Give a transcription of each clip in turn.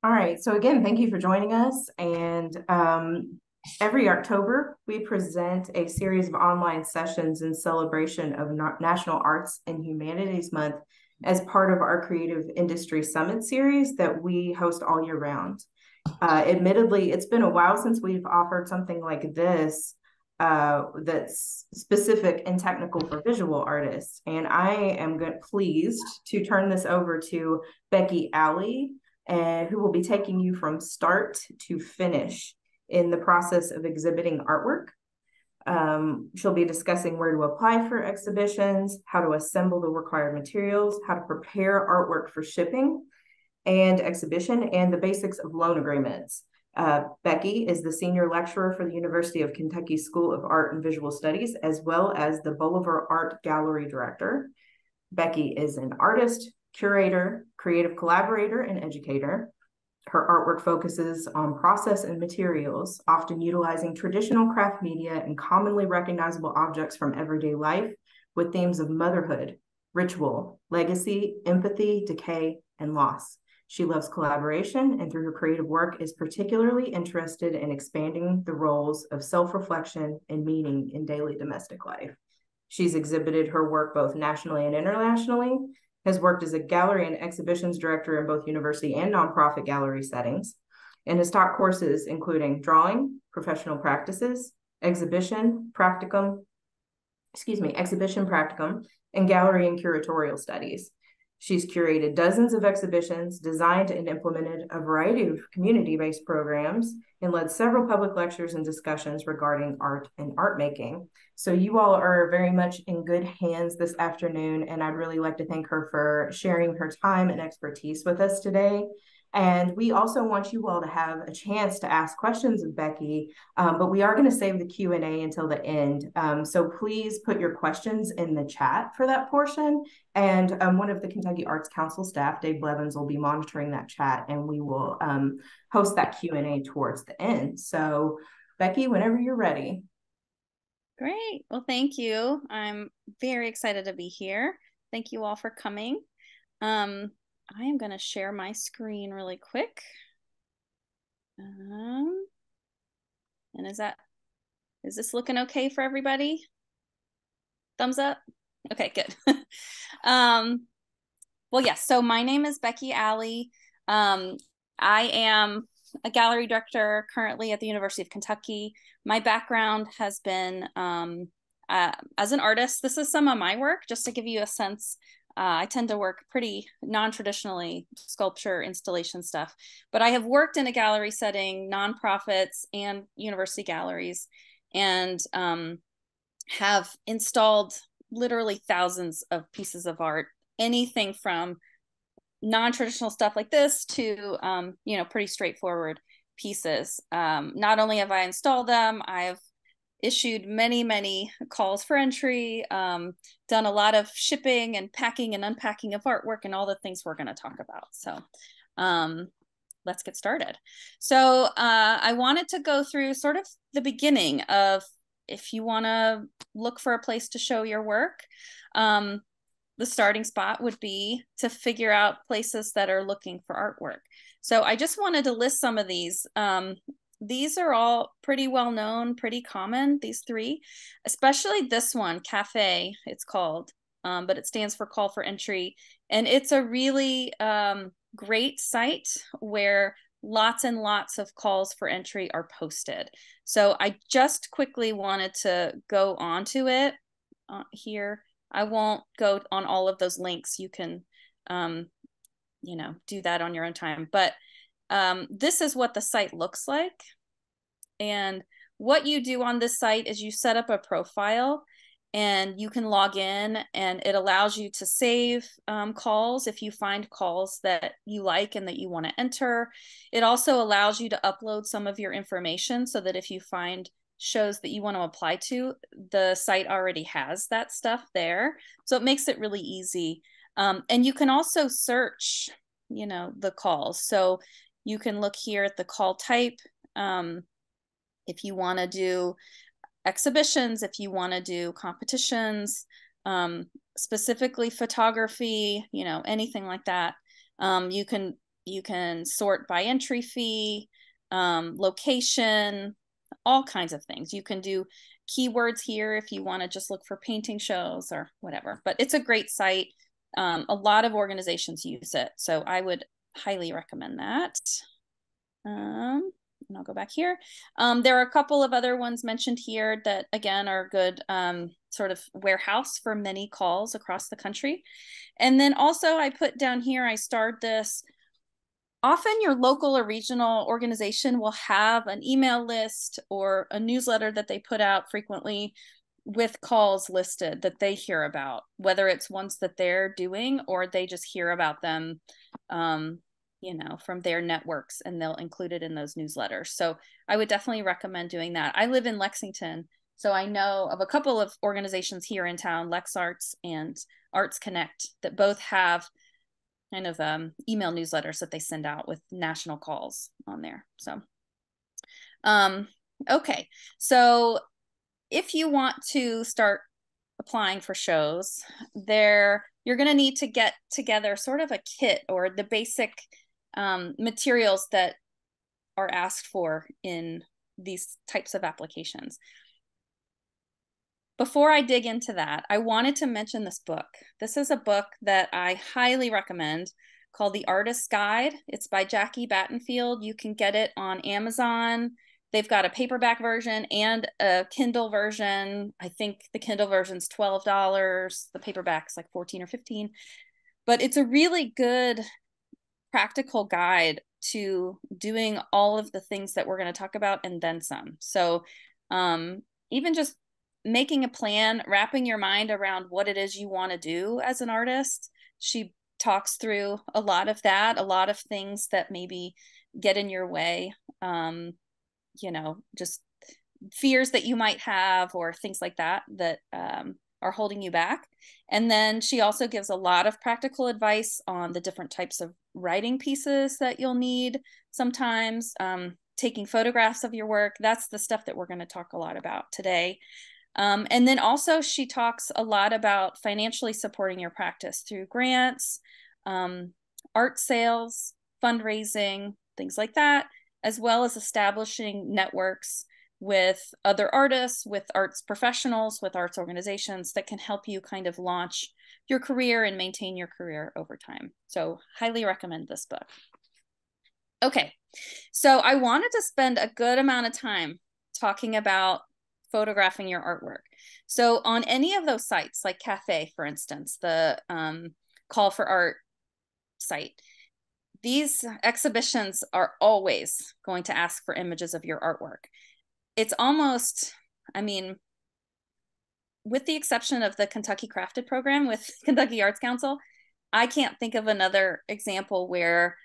All right. So again, thank you for joining us. And every October, we present a series of online sessions in celebration of National Arts and Humanities Month as part of our Creative Industry Summit series that we host all year round. Admittedly, it's been a while since we've offered something like this that's specific and technical for visual artists. And I am pleased to turn this over to Becky Alley, and who will be taking you from start to finish in the process of exhibiting artwork. She'll be discussing where to apply for exhibitions, how to assemble the required materials, how to prepare artwork for shipping and exhibition, and the basics of loan agreements. Becky is the senior lecturer for the University of Kentucky School of Art and Visual Studies, as well as the Bolivar Art Gallery director. Becky is an artist, curator, creative collaborator, and educator. Her artwork focuses on process and materials, often utilizing traditional craft media and commonly recognizable objects from everyday life with themes of motherhood, ritual, legacy, empathy, decay, and loss. She loves collaboration and through her creative work is particularly interested in expanding the roles of self-reflection and meaning in daily domestic life. She's exhibited her work both nationally and internationally, has worked as a gallery and exhibitions director in both university and nonprofit gallery settings, and has taught courses including drawing, professional practices, exhibition practicum, and gallery and curatorial studies. She's curated dozens of exhibitions, designed and implemented a variety of community-based programs, and led several public lectures and discussions regarding art and art making. So you all are very much in good hands this afternoon, and I'd really like to thank her for sharing her time and expertise with us today. And we also want you all to have a chance to ask questions of Becky, but we are going to save the Q&A until the end. So please put your questions in the chat for that portion. And one of the Kentucky Arts Council staff, Dave Blevins, will be monitoring that chat, and we will host that Q&A towards the end. So Becky, whenever you're ready. Great. Well, thank you. I'm very excited to be here. Thank you all for coming. I am going to share my screen really quick. And is this looking okay for everybody? Thumbs up? Okay, good. Well, yes, so my name is Becky Alley. I am a gallery director currently at the University of Kentucky. My background has been as an artist. This is some of my work, just to give you a sense. I tend to work pretty non-traditionally, sculpture, installation stuff, but I have worked in a gallery setting, nonprofits and university galleries, and have installed literally thousands of pieces of art, anything from non-traditional stuff like this to pretty straightforward pieces. Not only have I installed them, I've issued many calls for entry, done a lot of shipping and packing and unpacking of artwork and all the things we're going to talk about. So let's get started. So I wanted to go through sort of the beginning of, if you want to look for a place to show your work, the starting spot would be to figure out places that are looking for artwork. So I just wanted to list some of these. These are all pretty well known, pretty common, these three, especially this one, Cafe, it's called, but it stands for Call for Entry. And it's a really great site where lots and lots of calls for entry are posted. So I just quickly wanted to go onto it here. I won't go on all of those links. You can, do that on your own time. But this is what the site looks like. And what you do on this site is you set up a profile and you can log in, and it allows you to save calls if you find calls that you like and that you want to enter. It also allows you to upload some of your information so that if you find shows that you want to apply to, the site already has that stuff there. So it makes it really easy. And you can also search, the calls. So you can look here at the call type. If you want to do exhibitions, if you want to do competitions, specifically photography, anything like that, you can You can sort by entry fee, location, all kinds of things. You can do keywords here if you want to just look for painting shows or whatever, but it's a great site. A lot of organizations use it, so I would highly recommend that. And I'll go back here. There are a couple of other ones mentioned here that, again, are good sort of warehouse for many calls across the country. And then also I put down here, I starred this. Often your local or regional organization will have an email list or a newsletter that they put out frequently with calls listed that they hear about, whether it's ones that they're doing or they just hear about them from their networks, and they'll include it in those newsletters. So I would definitely recommend doing that. I live in Lexington, so I know of a couple of organizations here in town, Lex Arts and Arts Connect, that both have kind of email newsletters that they send out with national calls on there. So, okay. So if you want to start applying for shows, you're going to need to get together sort of a kit or the basic materials that are asked for in these types of applications. Before I dig into that, I wanted to mention this book. This is a book that I highly recommend called The Artist's Guide. It's by Jackie Battenfield. You can get it on Amazon. They've got a paperback version and a Kindle version. I think the Kindle version's $12. The paperback's like 14 or 15. But it's a really good practical guide to doing all of the things that we're going to talk about and then some. So even just making a plan, wrapping your mind around what it is you want to do as an artist. She talks through a lot of that, a lot of things that maybe get in your way, just fears that you might have or things like that are holding you back. And then she also gives a lot of practical advice on the different types of writing pieces that you'll need sometimes, taking photographs of your work. That's the stuff that we're going to talk a lot about today. And then also she talks a lot about financially supporting your practice through grants, art sales, fundraising, things like that, as well as establishing networks with other artists, with arts professionals, with arts organizations that can help you kind of launch your career and maintain your career over time. So highly recommend this book. Okay, so I wanted to spend a good amount of time talking about photographing your artwork. So on any of those sites, like Cafe, for instance, the Call for Art site, these exhibitions are always going to ask for images of your artwork. It's almost, with the exception of the Kentucky Crafted program with Kentucky Arts Council, I can't think of another example where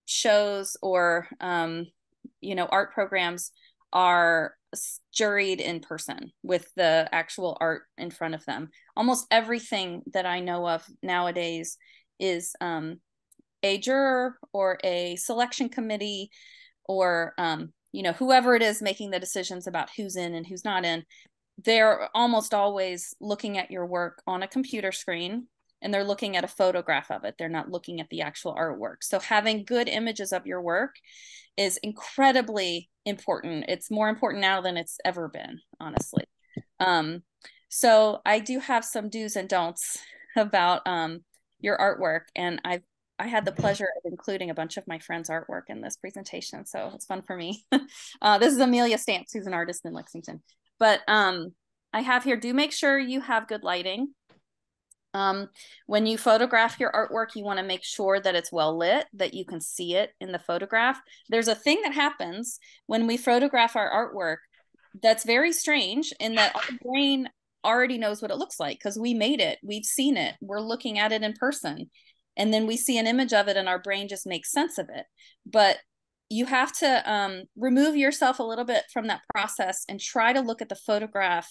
shows or, art programs are juried in person with the actual art in front of them. Almost everything that I know of nowadays is a juror or a selection committee or, whoever it is making the decisions about who's in and who's not in. They're almost always looking at your work on a computer screen, and they're looking at a photograph of it. They're not looking at the actual artwork. So having good images of your work is incredibly important. It's more important now than it's ever been, honestly. So I do have some do's and don'ts about your artwork, and I had the pleasure of including a bunch of my friends' artwork in this presentation, so it's fun for me. This is Amelia Stamps, who's an artist in Lexington. But I have here, do make sure you have good lighting. When you photograph your artwork, you want to make sure that it's well lit, that you can see it in the photograph. There's a thing that happens when we photograph our artwork that's very strange, in that our brain already knows what it looks like because we made it, we've seen it, we're looking at it in person, and then we see an image of it and our brain just makes sense of it. But you have to remove yourself a little bit from that process and try to look at the photograph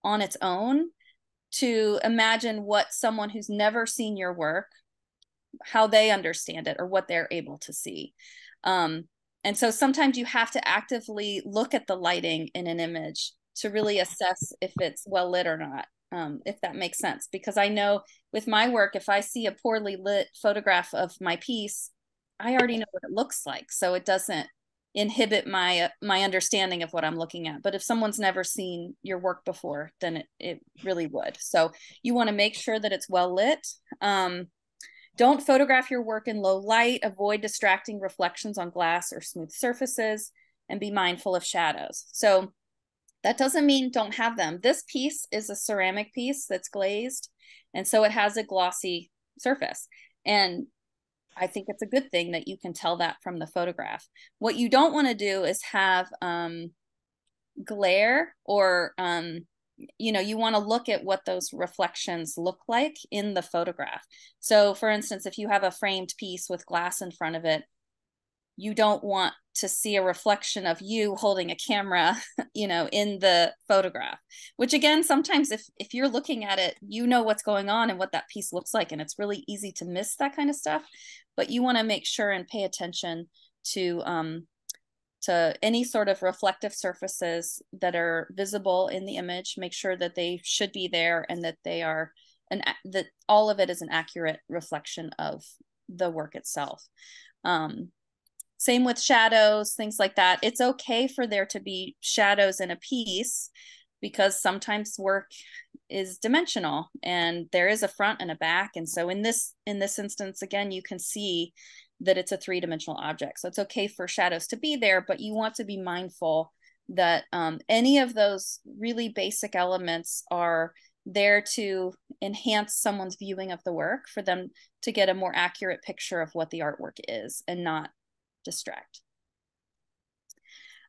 on its own, to imagine what someone who's never seen your work, how they understand it or what they're able to see. And so sometimes you have to actively look at the lighting in an image to really assess if it's well lit or not, if that makes sense. Because I know with my work, if I see a poorly lit photograph of my piece, I already know what it looks like, so it doesn't inhibit my understanding of what I'm looking at. But if someone's never seen your work before, then it really would. So you want to make sure that it's well lit. Don't photograph your work in low light. Avoid distracting reflections on glass or smooth surfaces, and be mindful of shadows. So that doesn't mean don't have them. This piece is a ceramic piece that's glazed, and so it has a glossy surface. And I think it's a good thing that you can tell that from the photograph. What you don't want to do is have glare, or you want to look at what those reflections look like in the photograph. So for instance, if you have a framed piece with glass in front of it, you don't want to see a reflection of you holding a camera, in the photograph, which again, sometimes if you're looking at it, you know what's going on and what that piece looks like. And it's really easy to miss that kind of stuff, but you want to make sure and pay attention to any sort of reflective surfaces that are visible in the image. Make sure that they should be there, and that they are, that all of it is an accurate reflection of the work itself. Same with shadows, things like that. It's okay for there to be shadows in a piece, because sometimes work is dimensional and there is a front and a back. And so in this instance, again, you can see that it's a three-dimensional object. So it's okay for shadows to be there, but you want to be mindful that any of those really basic elements are there to enhance someone's viewing of the work, for them to get a more accurate picture of what the artwork is and not distract.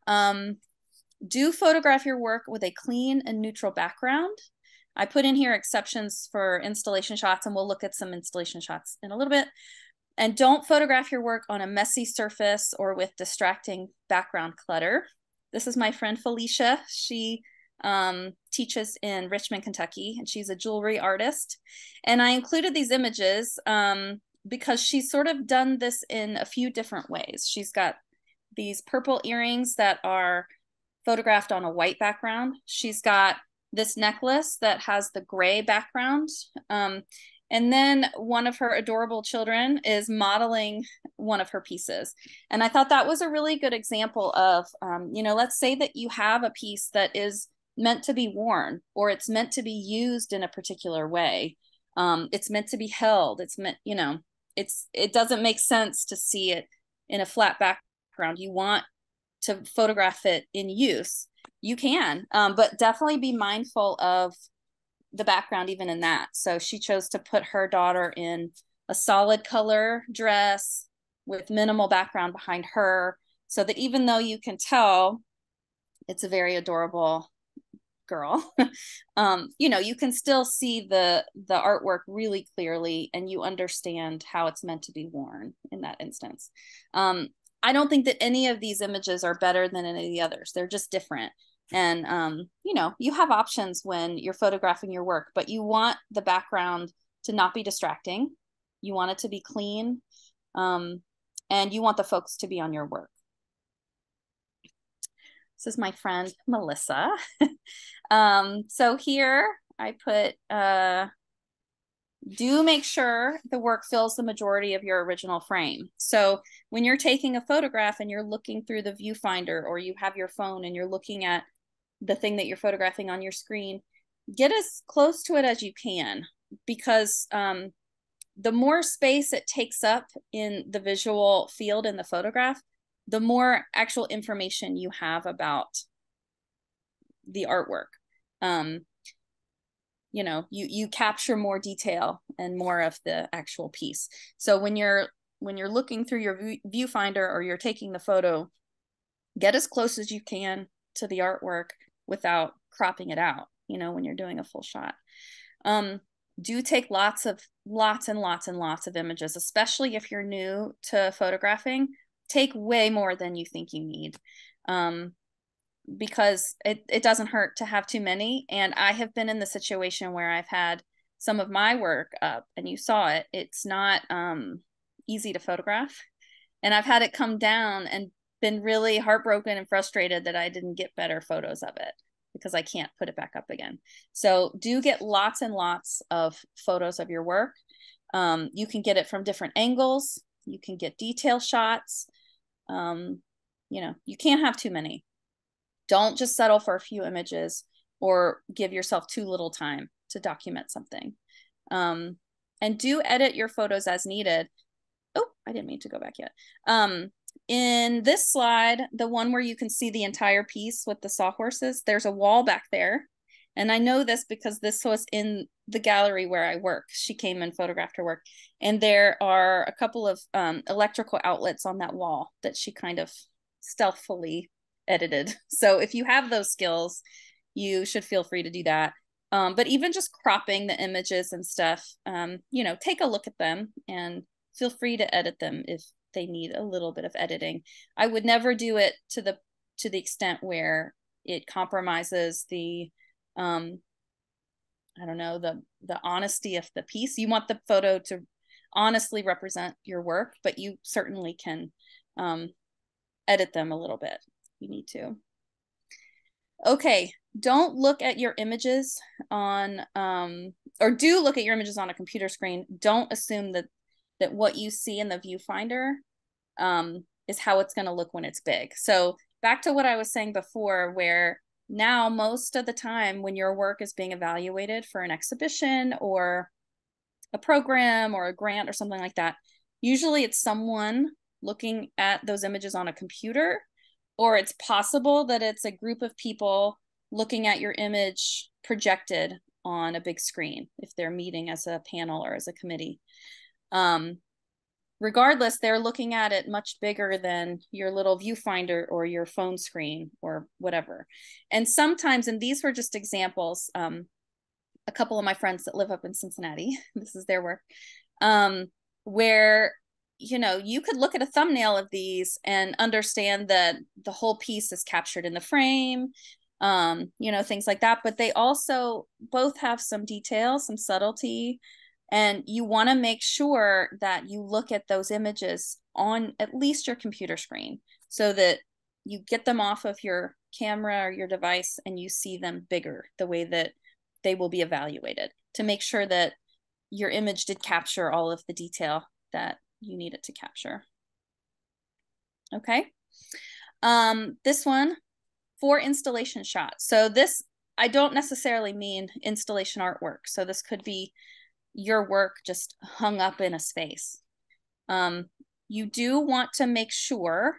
Do photograph your work with a clean and neutral background. I put in here exceptions for installation shots, and we'll look at some installation shots in a little bit. And don't photograph your work on a messy surface or with distracting background clutter. This is my friend Felicia. She teaches in Richmond, Kentucky, and she's a jewelry artist. And I included these images because she's sort of done this in a few different ways. She's got these purple earrings that are photographed on a white background. She's got this necklace that has the gray background. And then one of her adorable children is modeling one of her pieces. And I thought that was a really good example of, let's say that you have a piece that is meant to be worn, or it's meant to be used in a particular way. It's meant to be held. It's meant, it doesn't make sense to see it in a flat background. You want to photograph it in use. You can, but definitely be mindful of the background even in that. So she chose to put her daughter in a solid color dress with minimal background behind her, so that even though you can tell it's a very adorable girl, you can still see the artwork really clearly, and you understand how it's meant to be worn in that instance. I don't think that any of these images are better than any of the others. They're just different. And, you have options when you're photographing your work, but you want the background to not be distracting. You want it to be clean, and you want the focus to be on your work. This is my friend, Melissa. So here I put, do make sure the work fills the majority of your original frame. So when you're taking a photograph and you're looking through the viewfinder, or you have your phone and you're looking at the thing that you're photographing on your screen, get as close to it as you can, because the more space it takes up in the visual field in the photograph, the more actual information you have about the artwork. You capture more detail and more of the actual piece. So when you're looking through your viewfinder, or you're taking the photo, get as close as you can to the artwork without cropping it out, when you're doing a full shot. Do take lots and lots of images, especially if you're new to photographing. Take way more than you think you need, because it doesn't hurt to have too many. And I have been in the situation where I've had some of my work up, and you saw it. It's not easy to photograph. And I've had it come down and been really heartbroken and frustrated that I didn't get better photos of it, because I can't put it back up again. So do get lots and lots of photos of your work. You can get it from different angles. You can get detail shots. You can't have too many. Don't just settle for a few images or give yourself too little time to document something. And do edit your photos as needed. Oh, I didn't mean to go back yet. In this slide, the one where you can see the entire piece with the sawhorses, there's a wall back there. And I know this because this was in the gallery where I work. She came and photographed her work. And there are a couple of electrical outlets on that wall that she kind of stealthily edited. So if you have those skills, you should feel free to do that. But even just cropping the images and stuff, take a look at them and feel free to edit them if they need a little bit of editing. I would never do it to the extent where it compromises the the honesty of the piece. You want the photo to honestly represent your work, but you certainly can edit them a little bit if you need to. Okay, don't look at your images on or do look at your images on a computer screen. Don't assume that what you see in the viewfinder is how it's going to look when it's big. So back to what I was saying before, where now most of the time when your work is being evaluated for an exhibition or a program or a grant or something like that, usually it's someone looking at those images on a computer, or it's possible that it's a group of people looking at your image projected on a big screen if they're meeting as a panel or as a committee. Regardless, they're looking at it much bigger than your little viewfinder or your phone screen or whatever. And sometimes, and these were just examples, a couple of my friends that live up in Cincinnati, this is their work, where you could look at a thumbnail of these and understand that the whole piece is captured in the frame, things like that. But they also both have some detail, some subtlety, and you want to make sure that you look at those images on at least your computer screen so that you get them off of your camera or your device and you see them bigger, the way that they will be evaluated, to make sure that your image did capture all of the detail that you need it to capture. Okay. This one, for installation shots. So this, I don't necessarily mean installation artwork. So this could be your work just hung up in a space. You do want to make sure,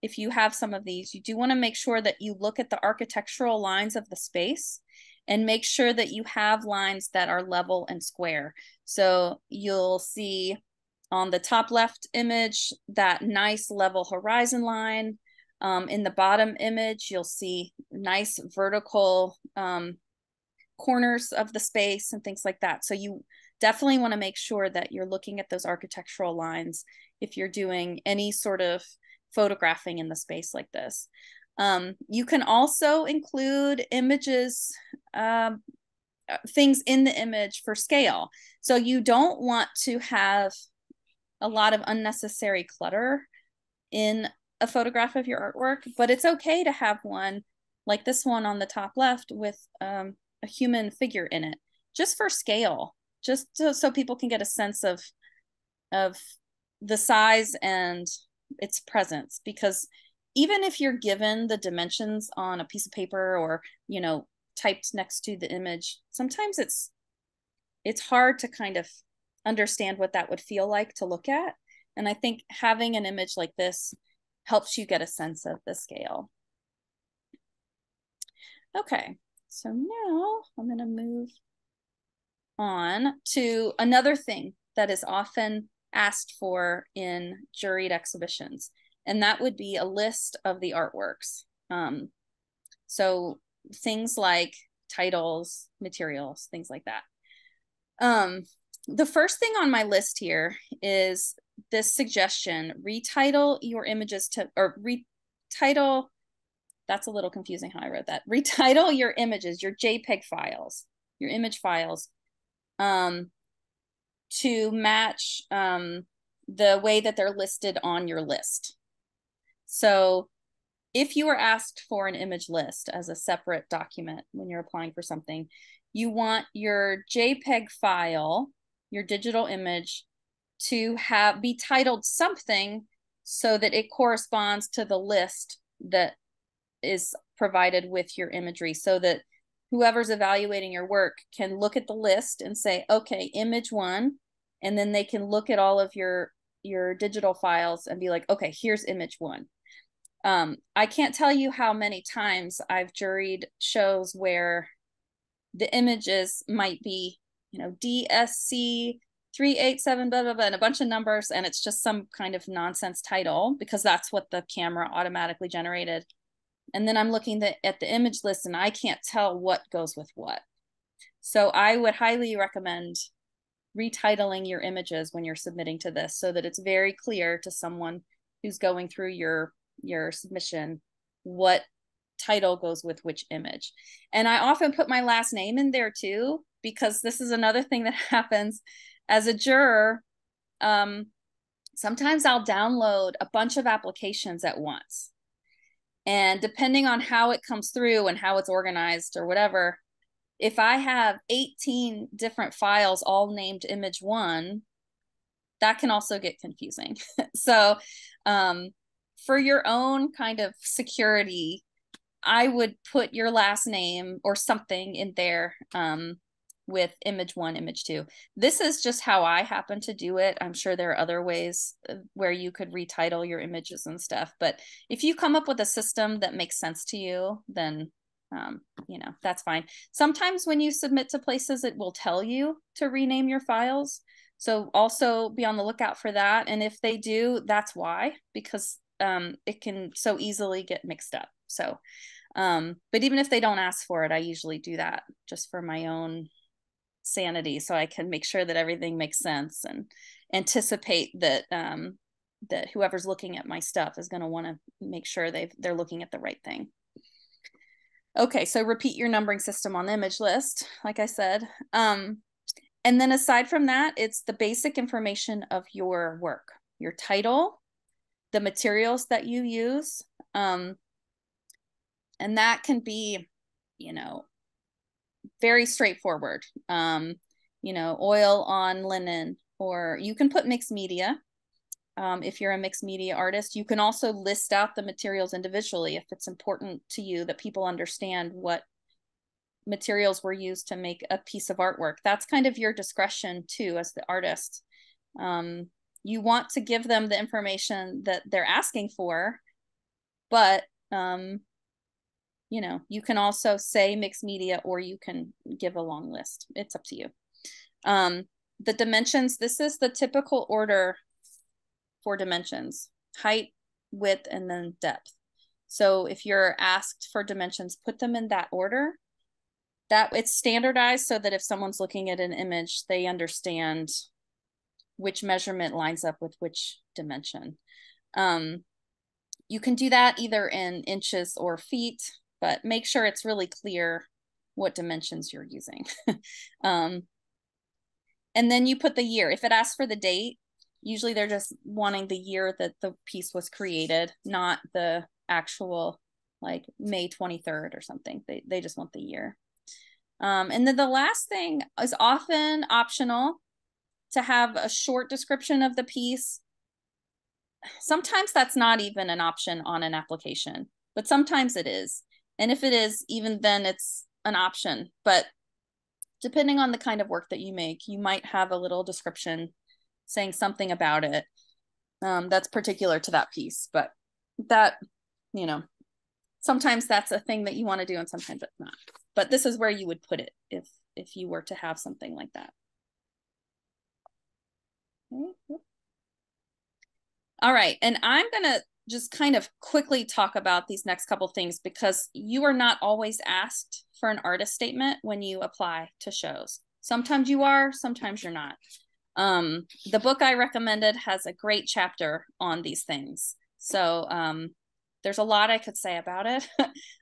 if you have some of these, you do want to make sure that you look at the architectural lines of the space and make sure that you have lines that are level and square. So you'll see on the top left image that nice level horizon line. In the bottom image, you'll see nice vertical corners of the space and things like that. So you definitely want to make sure that you're looking at those architectural lines if you're doing any sort of photographing in the space like this. You can also include images, things in the image for scale. So you don't want to have a lot of unnecessary clutter in a photograph of your artwork, but it's okay to have one like this one on the top left with a human figure in it, just for scale, just so people can get a sense of the size and its presence. Because even if you're given the dimensions on a piece of paper or typed next to the image, sometimes it's hard to kind of understand what that would feel like to look at. And I think having an image like this helps you get a sense of the scale. Okay, so now I'm going to move on to another thing that is often asked for in juried exhibitions, and that would be a list of the artworks. So things like titles, materials, things like that. The first thing on my list here is this suggestion: retitle your images to, or retitle, that's a little confusing how I wrote that. Retitle your images, your JPEG files, your image files, to match the way that they're listed on your list. So if you are asked for an image list as a separate document when you're applying for something, you want your JPEG file, your digital image, to be titled something so that it corresponds to the list that is provided with your imagery, so that whoever's evaluating your work can look at the list and say, okay, image 1, and then they can look at all of your digital files and be like, okay, here's image 1. I can't tell you how many times I've juried shows where the images might be, DSC 387 blah blah blah and a bunch of numbers, and it's just some kind of nonsense title because that's what the camera automatically generated. And then I'm looking at the image list and I can't tell what goes with what. So I would highly recommend retitling your images when you're submitting to this, so that it's very clear to someone who's going through your submission what title goes with which image. And I often put my last name in there too, because this is another thing that happens as a juror. Sometimes I'll download a bunch of applications at once, and depending on how it comes through and how it's organized or whatever, if I have 18 different files all named image 1, that can also get confusing. So for your own kind of security, I would put your last name or something in there with image 1, image 2. This is just how I happen to do it. I'm sure there are other ways where you could retitle your images and stuff. But if you come up with a system that makes sense to you, then that's fine. Sometimes when you submit to places, it will tell you to rename your files. So also be on the lookout for that. And if they do, that's why, because it can so easily get mixed up. So, but even if they don't ask for it, I usually do that just for my own sanity, so I can make sure that everything makes sense and anticipate that that whoever's looking at my stuff is going to want to make sure they're looking at the right thing. Okay, so repeat your numbering system on the image list, like I said. And then aside from that, it's the basic information of your work, your title, the materials that you use. And that can be, very straightforward. Oil on linen, or you can put mixed media. If you're a mixed media artist, you can also list out the materials individually if it's important to you that people understand what materials were used to make a piece of artwork. That's kind of your discretion too as the artist. You want to give them the information that they're asking for, but you can also say mixed media, or you can give a long list. It's up to you. The dimensions, this is the typical order for dimensions: height, width, and then depth. So if you're asked for dimensions, put them in that order. That it's standardized so that if someone's looking at an image, they understand which measurement lines up with which dimension. You can do that either in inches or feet, but make sure it's really clear what dimensions you're using. And then you put the year. If it asks for the date, usually they're just wanting the year that the piece was created, not the actual like May 23rd or something. They just want the year. And then the last thing is often optional, to have a short description of the piece. Sometimes that's not even an option on an application, but sometimes it is. And if it is, even then it's an option. But depending on the kind of work that you make, you might have a little description saying something about it that's particular to that piece. But that, sometimes that's a thing that you want to do and sometimes it's not. But this is where you would put it if you were to have something like that. Okay. All right, and I'm gonna just kind of quickly talk about these next couple things, because you are not always asked for an artist statement when you apply to shows. Sometimes you are, sometimes you're not. The book I recommended has a great chapter on these things. So there's a lot I could say about it.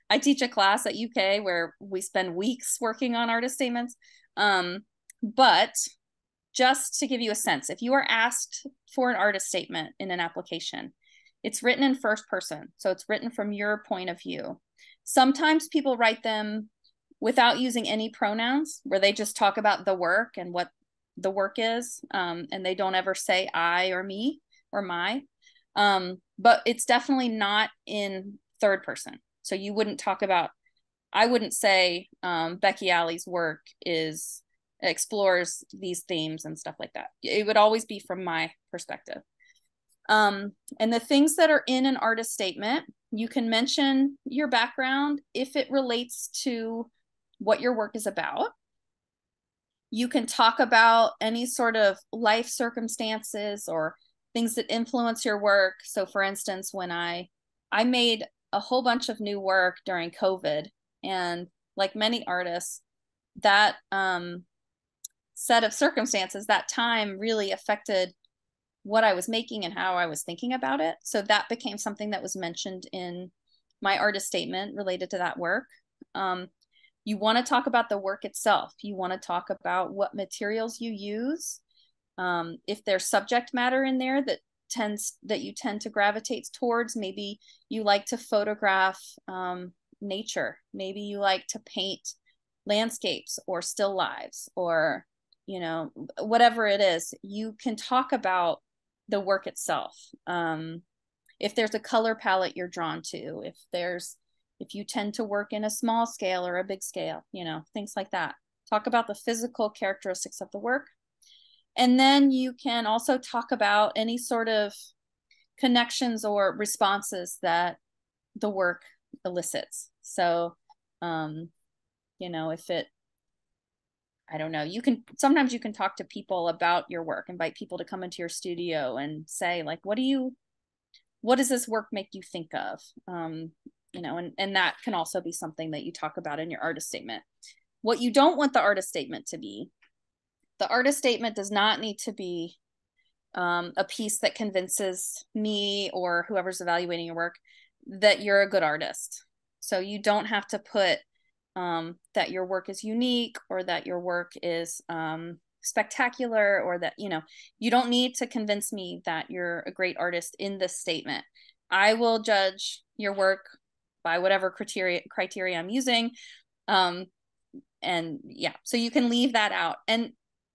I teach a class at UK where we spend weeks working on artist statements. But just to give you a sense, if you are asked for an artist statement in an application, it's written in first person. So it's written from your point of view. Sometimes people write them without using any pronouns, where they just talk about the work and what the work is, and they don't ever say I or me or my, but it's definitely not in third person. So you wouldn't talk about, I wouldn't say Becky Alley's work explores these themes and stuff like that. It would always be from my perspective. And the things that are in an artist statement, you can mention your background if it relates to what your work is about. You can talk about any sort of life circumstances or things that influence your work. So for instance, when I made a whole bunch of new work during COVID, and like many artists, that set of circumstances, that time really affected what I was making and how I was thinking about it. So that became something that was mentioned in my artist statement related to that work. You want to talk about the work itself. You want to talk about what materials you use. If there's subject matter in there that you tend to gravitate towards, maybe you like to photograph nature. Maybe you like to paint landscapes or still lives, or, you know, whatever it is, you can talk about the work itself. If there's a color palette you're drawn to, if you tend to work in a small scale or a big scale, you know, things like that. Talk about the physical characteristics of the work. And then you can also talk about any sort of connections or responses that the work elicits. So, you know, I don't know, sometimes you can talk to people about your work, invite people to come into your studio and say, like, what does this work make you think of? You know, and that can also be something that you talk about in your artist statement. What you don't want the artist statement to be, the artist statement does not need to be a piece that convinces me or whoever's evaluating your work that you're a good artist. So you don't have to put that your work is unique, or that your work is spectacular, or that, you know, you don't need to convince me that you're a great artist in this statement. I will judge your work by whatever criteria I'm using. And yeah, so you can leave that out. And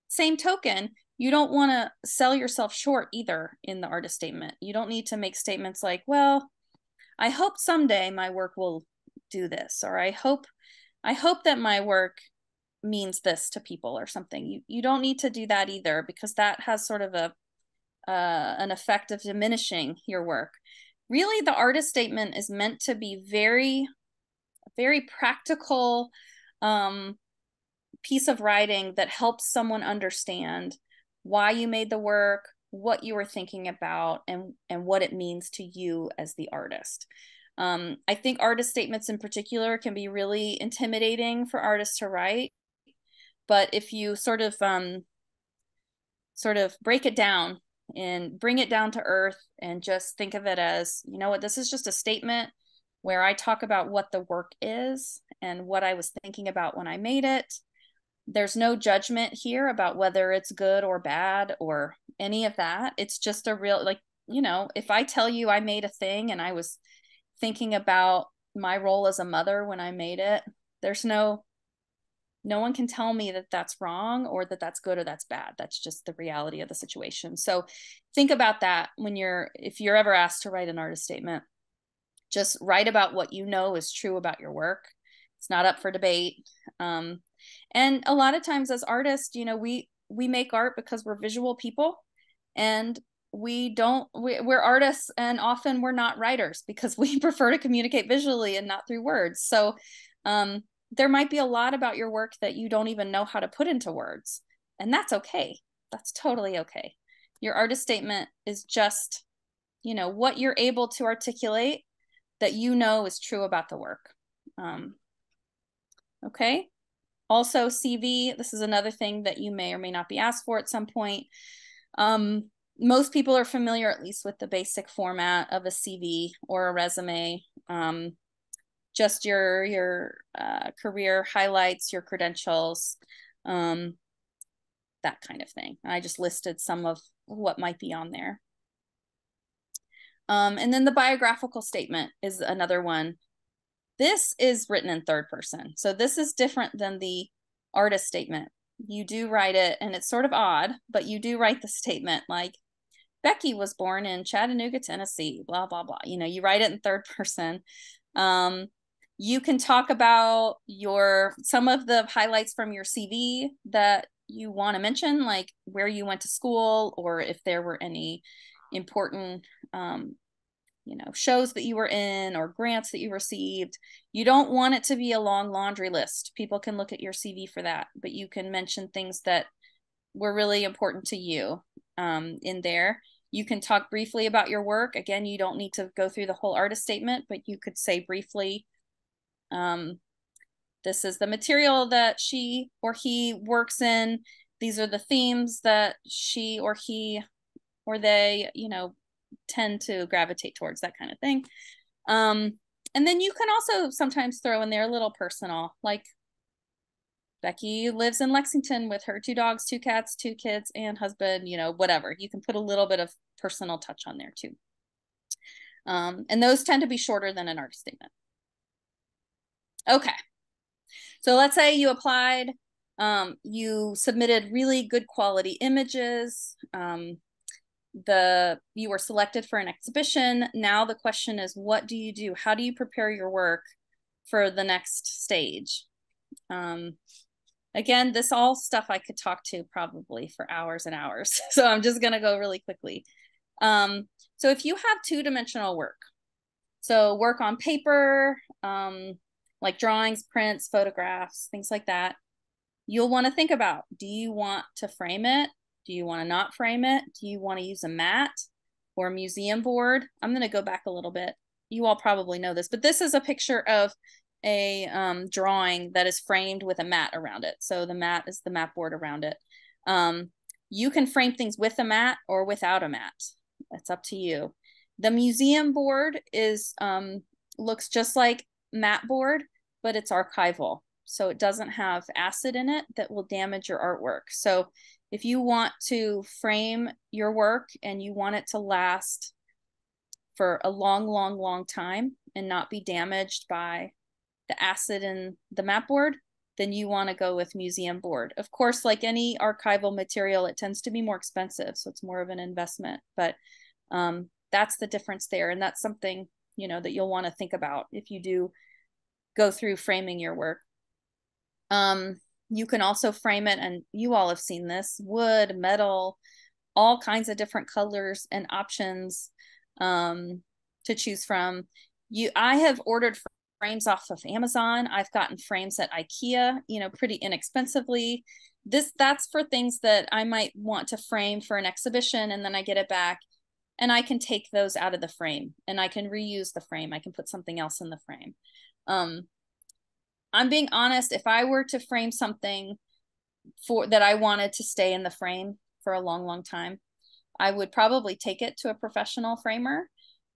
same token, you don't want to sell yourself short either in the artist statement. You don't need to make statements like, well, I hope someday my work will do this, or I hope that my work means this to people or something. You don't need to do that either, because that has sort of an effect of diminishing your work. Really, the artist statement is meant to be very, very practical piece of writing that helps someone understand why you made the work, what you were thinking about, and what it means to you as the artist. I think artist statements in particular can be really intimidating for artists to write, but if you sort of break it down and bring it down to earth and just think of it as, you know what, this is just a statement where I talk about what the work is and what I was thinking about when I made it. There's no judgment here about whether it's good or bad or any of that. It's just a real, like, you know, if I tell you I made a thing and I was thinking about my role as a mother when I made it, there's no one can tell me that that's wrong or that that's good or that's bad. That's just the reality of the situation. So think about that if you're ever asked to write an artist statement. Just write about what you know is true about your work. It's not up for debate. And a lot of times as artists, you know, we make art because we're visual people, and we're artists, and often we're not writers because we prefer to communicate visually and not through words. So there might be a lot about your work that you don't even know how to put into words, and that's okay. That's totally okay. Your artist statement is just, you know, what you're able to articulate that you know is true about the work. Okay. Also, CV, this is another thing that you may or may not be asked for at some point. Most people are familiar, at least, with the basic format of a CV or a resume. Just your career highlights, your credentials, that kind of thing. I just listed some of what might be on there. And then the biographical statement is another one. This is written in third person. So this is different than the artist statement. you do write it, and it's sort of odd, but you do write the statement like, Becky was born in Chattanooga, Tennessee, blah, blah, blah. You know, you write it in third person. You can talk about some of the highlights from your CV that you want to mention, like where you went to school, or if there were any important shows that you were in or grants that you received. You don't want it to be a long laundry list. People can look at your CV for that, but you can mention things that were really important to you in there. You can talk briefly about your work. Again, you don't need to go through the whole artist statement, but you could say briefly, this is the material that she or he works in. These are the themes that she or he or they, tend to gravitate towards, that kind of thing. And then you can also sometimes throw in there a little personal, like Becky lives in Lexington with her 2 dogs, 2 cats, 2 kids, and husband, whatever. You can put a little bit of personal touch on there too. And those tend to be shorter than an artist statement. Okay. So let's say you applied, you submitted really good quality images, you were selected for an exhibition. Now the question is, what do you do? How do you prepare your work for the next stage? Again, this all stuff I could talk to probably for hours and hours. So I'm just gonna go really quickly. So if you have 2-dimensional work, so work on paper, like drawings, prints, photographs, things like that, you'll want to think about, do you want to frame it? Do you want to not frame it? Do you want to use a mat or a museum board? I'm going to go back a little bit. You all probably know this, but this is a picture of a drawing that is framed with a mat around it. So the mat is the mat board around it. You can frame things with a mat or without a mat. That's up to you. The museum board looks just like mat board, but it's archival. So it doesn't have acid in it that will damage your artwork. So if you want to frame your work and you want it to last for a long, long, long time and not be damaged by the acid in the mat board, then you want to go with museum board. Of course, like any archival material, it tends to be more expensive, so it's more of an investment, but that's the difference there. And that's something, that you'll want to think about if you do go through framing your work. You can also frame it, and you all have seen this, wood, metal, all kinds of different colors and options to choose from. I have ordered frames off of Amazon. I've gotten frames at IKEA, pretty inexpensively. That's for things that I might want to frame for an exhibition, and then I get it back and I can take those out of the frame and I can reuse the frame. I can put something else in the frame. I'm being honest, if I were to frame something that I wanted to stay in the frame for a long, long time, I would probably take it to a professional framer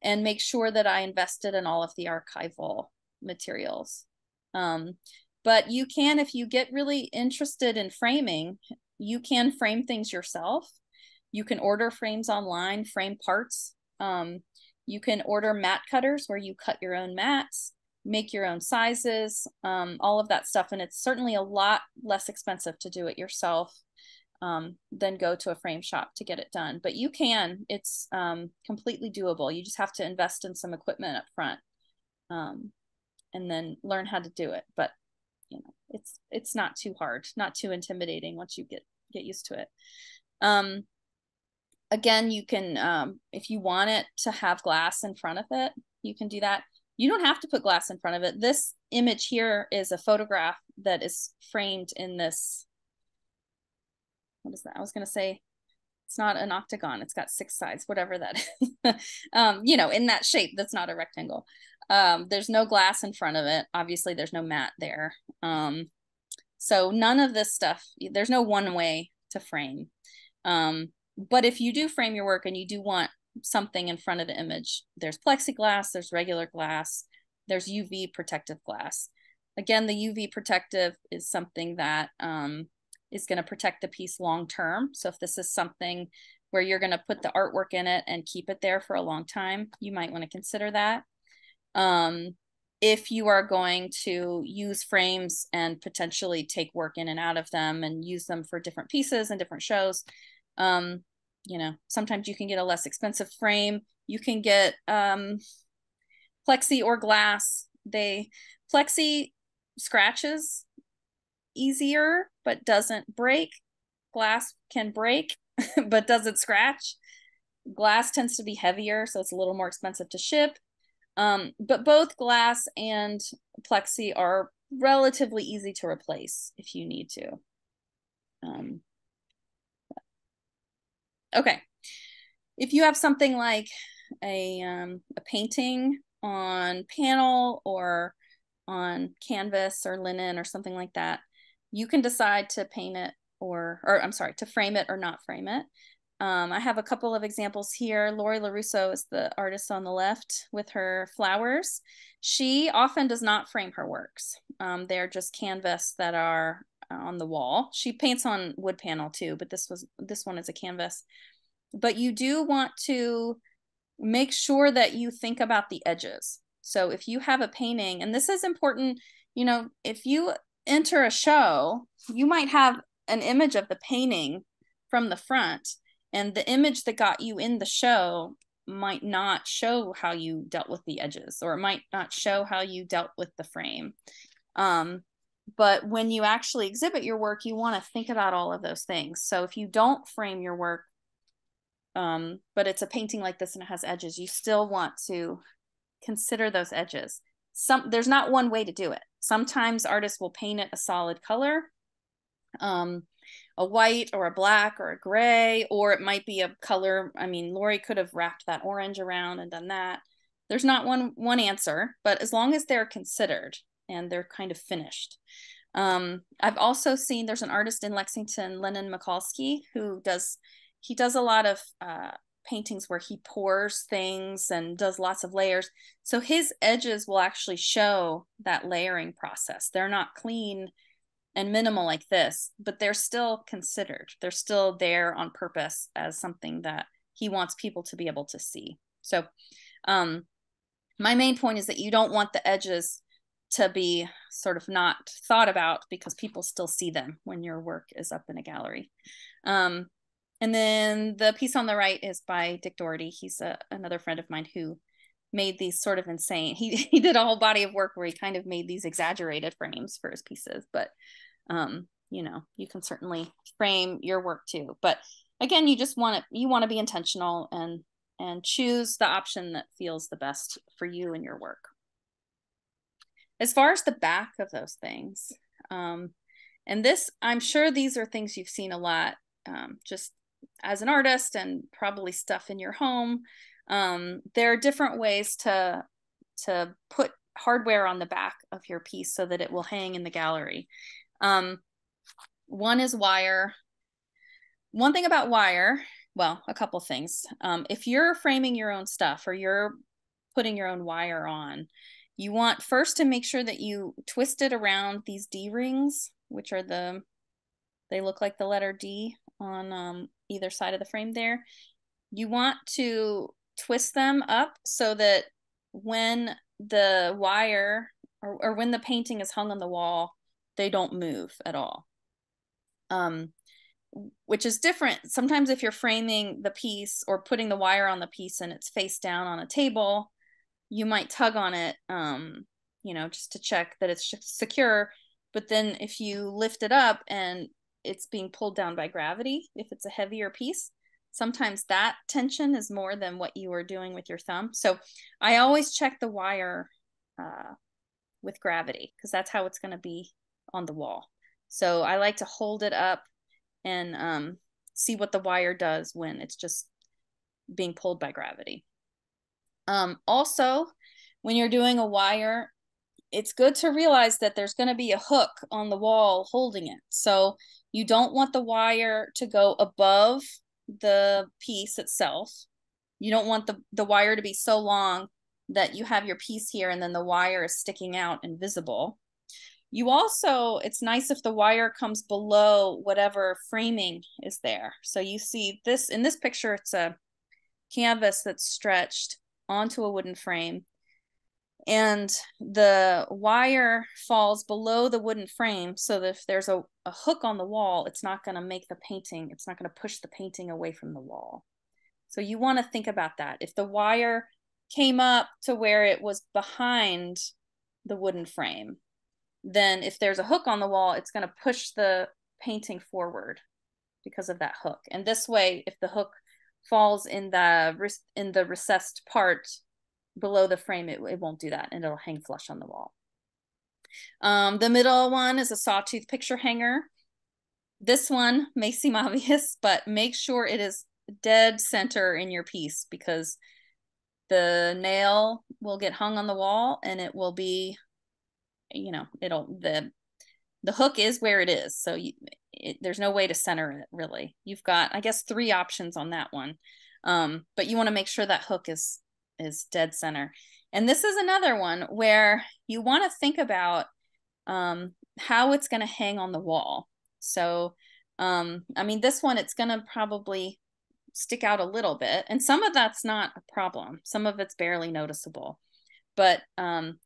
and make sure that I invested in all of the archival materials. But you can, if you get really interested in framing, you can frame things yourself. You can order frames online, frame parts. You can order mat cutters where you cut your own mats, make your own sizes, all of that stuff. And it's certainly a lot less expensive to do it yourself than go to a frame shop to get it done. But you can, it's completely doable. You just have to invest in some equipment up front and then learn how to do it. But it's not too hard, not too intimidating once you get used to it. Again, you can, if you want it to have glass in front of it, you can do that. You don't have to put glass in front of it. This image here is a photograph that is framed in this, what is that? I was going to say, it's not an octagon. It's got 6 sides, whatever that is. In that shape, that's not a rectangle. There's no glass in front of it. Obviously, there's no mat there. So none of this stuff, there's no one way to frame. But if you do frame your work and you do want something in front of the image, there's plexiglass, there's regular glass, there's UV protective glass. Again, the UV protective is something that is going to protect the piece long term. So if this is something where you're going to put the artwork in it and keep it there for a long time, you might want to consider that. if you are going to use frames and potentially take work in and out of them and use them for different pieces and different shows. You know, sometimes you can get a less expensive frame. You can get plexi or glass. Plexi scratches easier but doesn't break. Glass can break but doesn't scratch. Glass tends to be heavier, so it's a little more expensive to ship. But both glass and plexi are relatively easy to replace if you need to. Okay. If you have something like a painting on panel or on canvas or linen or something like that, you can decide to paint it or I'm sorry, to frame it or not frame it. I have a couple of examples here. Lori LaRusso is the artist on the left with her flowers. She often does not frame her works. They're just canvas that are on the wall. She paints on wood panel too, but this one is a canvas. But you do want to make sure that you think about the edges. So if you have a painting, and this is important, you know, if you enter a show, you might have an image of the painting from the front, and the image that got you in the show might not show how you dealt with the edges, or it might not show how you dealt with the frame. But when you actually exhibit your work, you want to think about all of those things. So if you don't frame your work, but it's a painting like this and it has edges, you still want to consider those edges. There's not one way to do it. Sometimes artists will paint it a solid color, a white or a black or a gray, or it might be a color. I mean, Lori could have wrapped that orange around and done that. There's not one answer, but as long as they're considered and they're kind of finished. I've also seen there's an artist in Lexington, Lennon Mikulski, who does a lot of paintings where he pours things and does lots of layers. So his edges will actually show that layering process. They're not clean and minimal like this, but they're still considered. They're still there on purpose as something that he wants people to be able to see. So my main point is that you don't want the edges to be sort of not thought about, because people still see them when your work is up in a gallery. And then the piece on the right is by Dick Doherty. He's another friend of mine who made these sort of insane. He did a whole body of work where he kind of made these exaggerated frames for his pieces. But, you know, you can certainly frame your work too. But again, you want to be intentional and choose the option that feels the best for you and your work. As far as the back of those things, and this, I'm sure these are things you've seen a lot, just as an artist and probably stuff in your home. There are different ways to put hardware on the back of your piece so that it will hang in the gallery. One is wire. One thing about wire, well, a couple things. If you're framing your own stuff or you're putting your own wire on, you want first to make sure that you twist it around these D rings, which are they look like the letter D on either side of the frame there. You want to twist them up so that when the wire or when the painting is hung on the wall, they don't move at all. Which is different. Sometimes if you're framing the piece or putting the wire on the piece and it's face down on a table, you might tug on it, you know, just to check that it's secure. But then if you lift it up and it's being pulled down by gravity, if it's a heavier piece, sometimes that tension is more than what you are doing with your thumb. So I always check the wire with gravity, because that's how it's going to be on the wall. So I like to hold it up and see what the wire does when it's just being pulled by gravity. Also, when you're doing a wire, it's good to realize that there's going to be a hook on the wall holding it. So you don't want the wire to go above the piece itself. You don't want the wire to be so long that you have your piece here and then the wire is sticking out and visible. You also, it's nice if the wire comes below whatever framing is there. So you see this, in this picture, it's a canvas that's stretched onto a wooden frame. and the wire falls below the wooden frame, so that if there's a hook on the wall, it's not going to make the painting, it's not going to push the painting away from the wall. So you want to think about that. If the wire came up to where it was behind the wooden frame, then if there's a hook on the wall, it's going to push the painting forward because of that hook. And this way, if the hook falls in the recessed part below the frame, it won't do that, and it'll hang flush on the wall. The middle one is a sawtooth picture hanger. This one may seem obvious, but make sure it is dead center in your piece, because the nail will get hung on the wall and it will be, you know, the hook is where it is. So there's no way to center it really. You've got, I guess, 3 options on that one. But you want to make sure that hook is dead center. And this is another one where you want to think about how it's going to hang on the wall. So, I mean, this one, it's going to probably stick out a little bit, and some of that's not a problem. Some of it's barely noticeable. But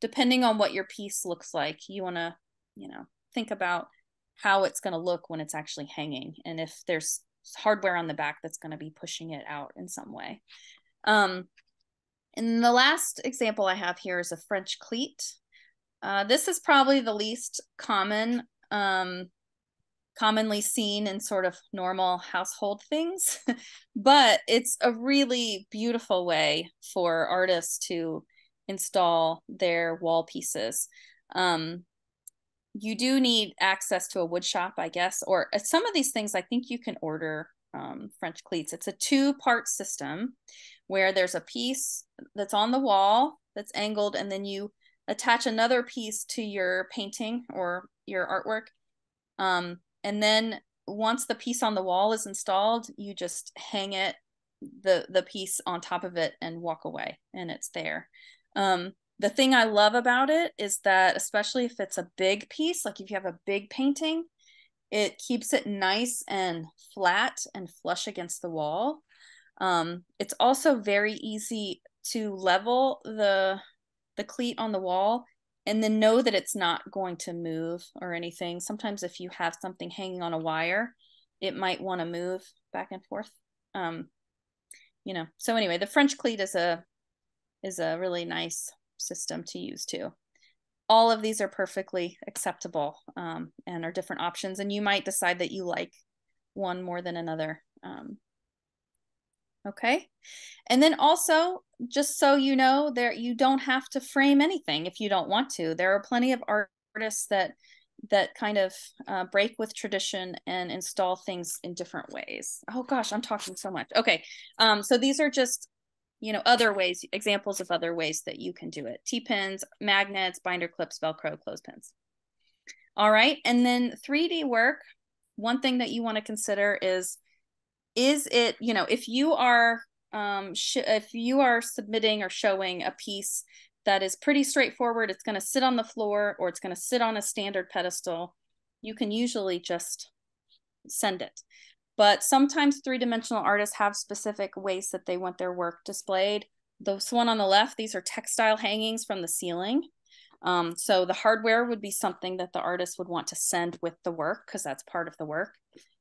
depending on what your piece looks like, you want to, you know, think about how it's going to look when it's actually hanging, and if there's hardware on the back that's going to be pushing it out in some way. And the last example I have here is a French cleat. This is probably the least commonly seen in sort of normal household things, but it's a really beautiful way for artists to install their wall pieces. You do need access to a wood shop, I guess, or some of these things I think you can order French cleats. It's a 2-part system where there's a piece that's on the wall that's angled, and then you attach another piece to your painting or your artwork. And then once the piece on the wall is installed, you just hang it, the piece on top of it, and walk away, and it's there. The thing I love about it is that, especially if it's a big piece, like if you have a big painting, it keeps it nice and flat and flush against the wall. It's also very easy to level the cleat on the wall and then know that it's not going to move or anything. Sometimes if you have something hanging on a wire, it might want to move back and forth. You know, so anyway, the French cleat is a really nice system to use too. All of these are perfectly acceptable and are different options, and you might decide that you like one more than another. Okay. And then also, just so you know, you don't have to frame anything if you don't want to. There are plenty of artists that kind of break with tradition and install things in different ways. Oh gosh, I'm talking so much. Okay. So these are just, you know, other ways, examples of other ways that you can do it. T-pins, magnets, binder clips, Velcro, clothespins. All right. And then 3D work, one thing that you want to consider is it, you know, if you are submitting or showing a piece that is pretty straightforward, it's going to sit on the floor or it's going to sit on a standard pedestal, you can usually just send it. But sometimes 3-dimensional artists have specific ways that they want their work displayed. This one on the left, these are textile hangings from the ceiling. So the hardware would be something that the artist would want to send with the work, because that's part of the work.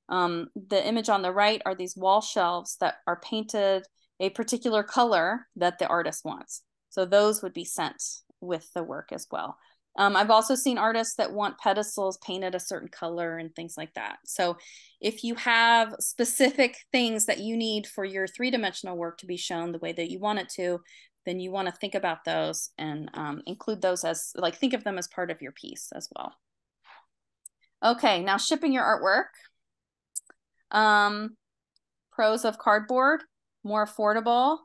The image on the right are these wall shelves that are painted a particular color that the artist wants. So those would be sent with the work as well. I've also seen artists that want pedestals painted a certain color and things like that. So if you have specific things that you need for your 3-dimensional work to be shown the way that you want it to, then you want to think about those and include those as, like, think of them as part of your piece as well. Okay, now shipping your artwork. Pros of cardboard: more affordable,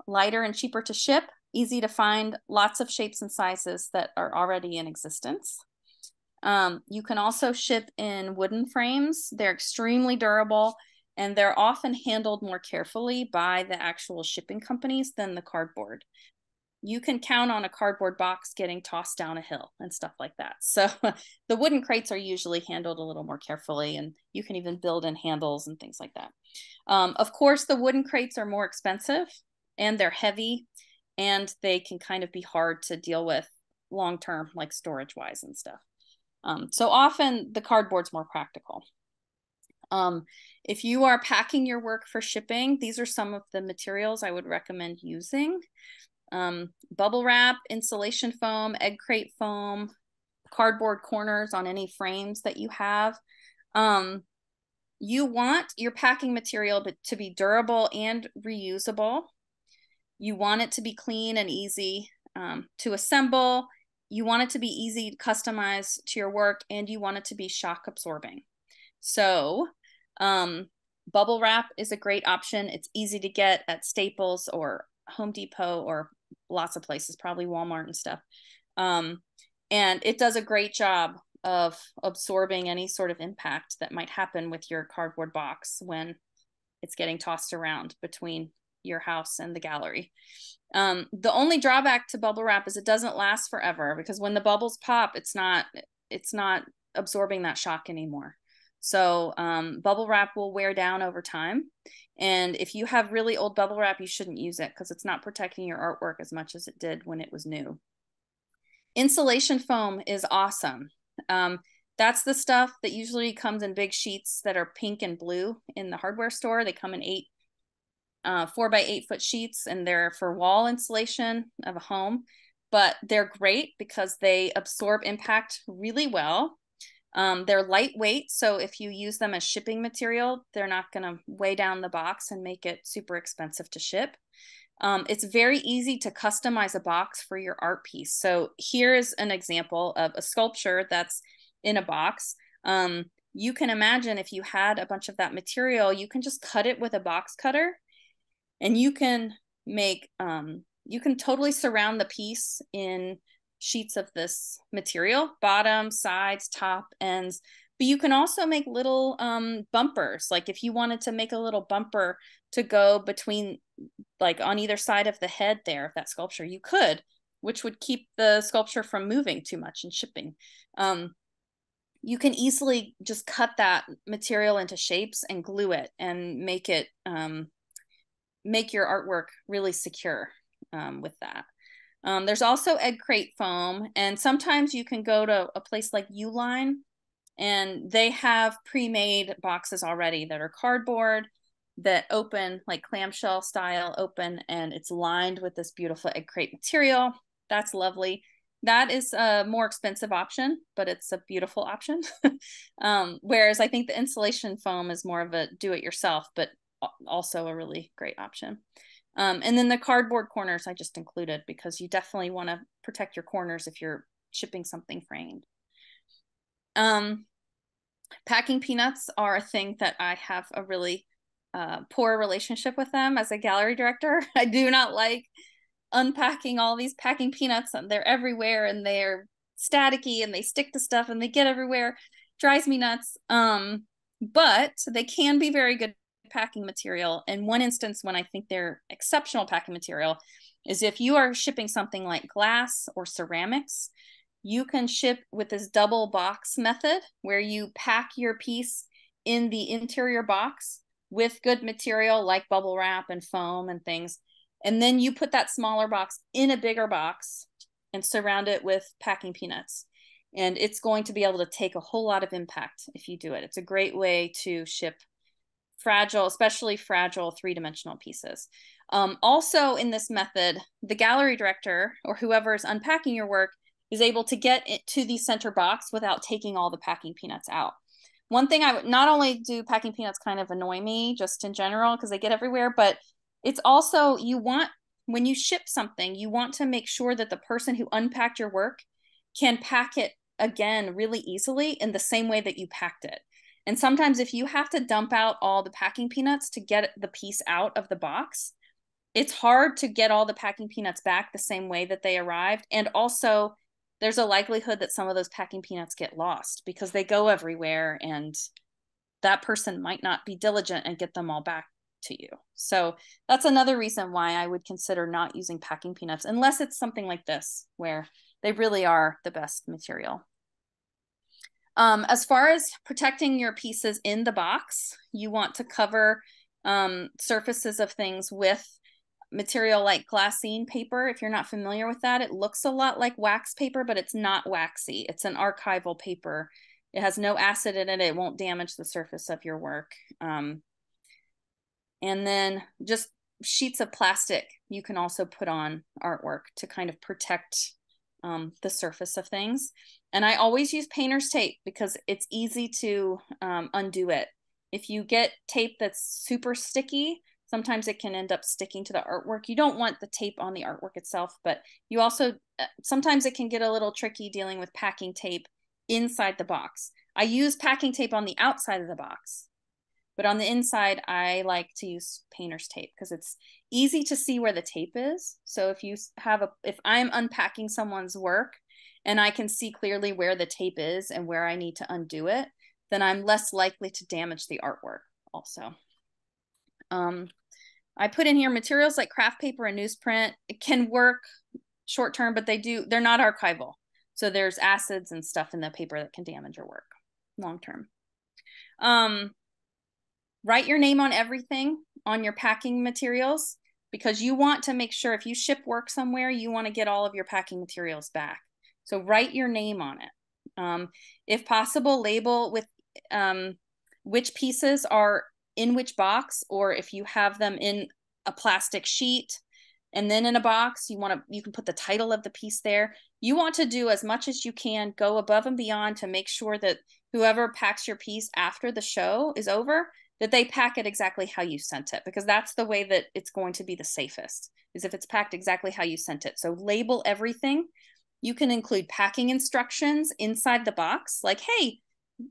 lighter and cheaper to ship, easy to find, lots of shapes and sizes that are already in existence. You can also ship in wooden frames. They're extremely durable, and they're often handled more carefully by the actual shipping companies than the cardboard. You can count on a cardboard box getting tossed down a hill and stuff like that. So the wooden crates are usually handled a little more carefully, and you can even build in handles and things like that. Of course, the wooden crates are more expensive and they're heavy, and they can kind of be hard to deal with long-term, like storage-wise and stuff. So often the cardboard's more practical. If you are packing your work for shipping, these are some of the materials I would recommend using. Bubble wrap, insulation foam, egg crate foam, cardboard corners on any frames that you have. You want your packing material to be durable and reusable. You want it to be clean and easy to assemble. You want it to be easy to customize to your work, and you want it to be shock absorbing. So bubble wrap is a great option. It's easy to get at Staples or Home Depot or lots of places, probably Walmart and stuff. And it does a great job of absorbing any sort of impact that might happen with your cardboard box when it's getting tossed around between your house and the gallery. The only drawback to bubble wrap is it doesn't last forever, because when the bubbles pop, it's not absorbing that shock anymore. So bubble wrap will wear down over time. And if you have really old bubble wrap, you shouldn't use it because it's not protecting your artwork as much as it did when it was new. Insulation foam is awesome. That's the stuff that usually comes in big sheets that are pink and blue in the hardware store. They come in 4 by 8 foot sheets, and they're for wall insulation of a home, but they're great because they absorb impact really well. They're lightweight, so if you use them as shipping material, they're not going to weigh down the box and make it super expensive to ship. It's very easy to customize a box for your art piece. So here's an example of a sculpture that's in a box. You can imagine if you had a bunch of that material, you can just cut it with a box cutter, and you can make, you can totally surround the piece in sheets of this material, bottom, sides, top, ends. But you can also make little bumpers. Like if you wanted to make a little bumper to go between, like on either side of the head there of that sculpture, you could, which would keep the sculpture from moving too much and shipping. You can easily just cut that material into shapes and glue it and make it, make your artwork really secure with that. There's also egg crate foam, and sometimes you can go to a place like Uline, and they have pre-made boxes already that are cardboard that open, like clamshell style open, and it's lined with this beautiful egg crate material. That's lovely. That is a more expensive option, but it's a beautiful option. Whereas I think the insulation foam is more of a do-it-yourself, but also a really great option. And then the cardboard corners I just included because you definitely want to protect your corners if you're shipping something framed. Packing peanuts are a thing that I have a really poor relationship with them as a gallery director. I do not like unpacking all these packing peanuts, and they're everywhere and they're staticky and they stick to stuff and they get everywhere. Drives me nuts. But they can be very good packing material. And one instance when I think they're exceptional packing material is if you are shipping something like glass or ceramics, you can ship with this double box method where you pack your piece in the interior box with good material like bubble wrap and foam and things. And then you put that smaller box in a bigger box and surround it with packing peanuts. And it's going to be able to take a whole lot of impact if you do it. It's a great way to ship fragile, especially fragile 3-dimensional pieces. Also in this method, the gallery director or whoever is unpacking your work is able to get it to the center box without taking all the packing peanuts out. One thing I would, not only do packing peanuts kind of annoy me just in general because they get everywhere, but it's also, you want, when you ship something, you want to make sure that the person who unpacked your work can pack it again really easily in the same way that you packed it. And sometimes if you have to dump out all the packing peanuts to get the piece out of the box, it's hard to get all the packing peanuts back the same way that they arrived. And also there's a likelihood that some of those packing peanuts get lost because they go everywhere and that person might not be diligent and get them all back to you. So that's another reason why I would consider not using packing peanuts unless it's something like this where they really are the best material. As far as protecting your pieces in the box, you want to cover surfaces of things with material like glassine paper. If you're not familiar with that, it looks a lot like wax paper, but it's not waxy. It's an archival paper. It has no acid in it. It won't damage the surface of your work. And then just sheets of plastic you can also put on artwork to kind of protect the surface of things. And I always use painter's tape because it's easy to undo it. If you get tape that's super sticky, sometimes it can end up sticking to the artwork. You don't want the tape on the artwork itself, but you also, sometimes it can get a little tricky dealing with packing tape inside the box. I use packing tape on the outside of the box, but on the inside, I like to use painter's tape because it's easy to see where the tape is. So if I'm unpacking someone's work and I can see clearly where the tape is and where I need to undo it, then I'm less likely to damage the artwork also. I put in here materials like craft paper and newsprint. It can work short term, but they're not archival. So there's acids and stuff in the paper that can damage your work long term. Write your name on everything on your packing materials because you want to make sure if you ship work somewhere, you want to get all of your packing materials back. So write your name on it. If possible, label with which pieces are in which box, or if you have them in a plastic sheet and then in a box, you can put the title of the piece there. You want to do as much as you can, go above and beyond to make sure that whoever packs your piece after the show is over, that they pack it exactly how you sent it, because that's the way that it's going to be the safest, is if it's packed exactly how you sent it. So label everything. You can include packing instructions inside the box, like, hey,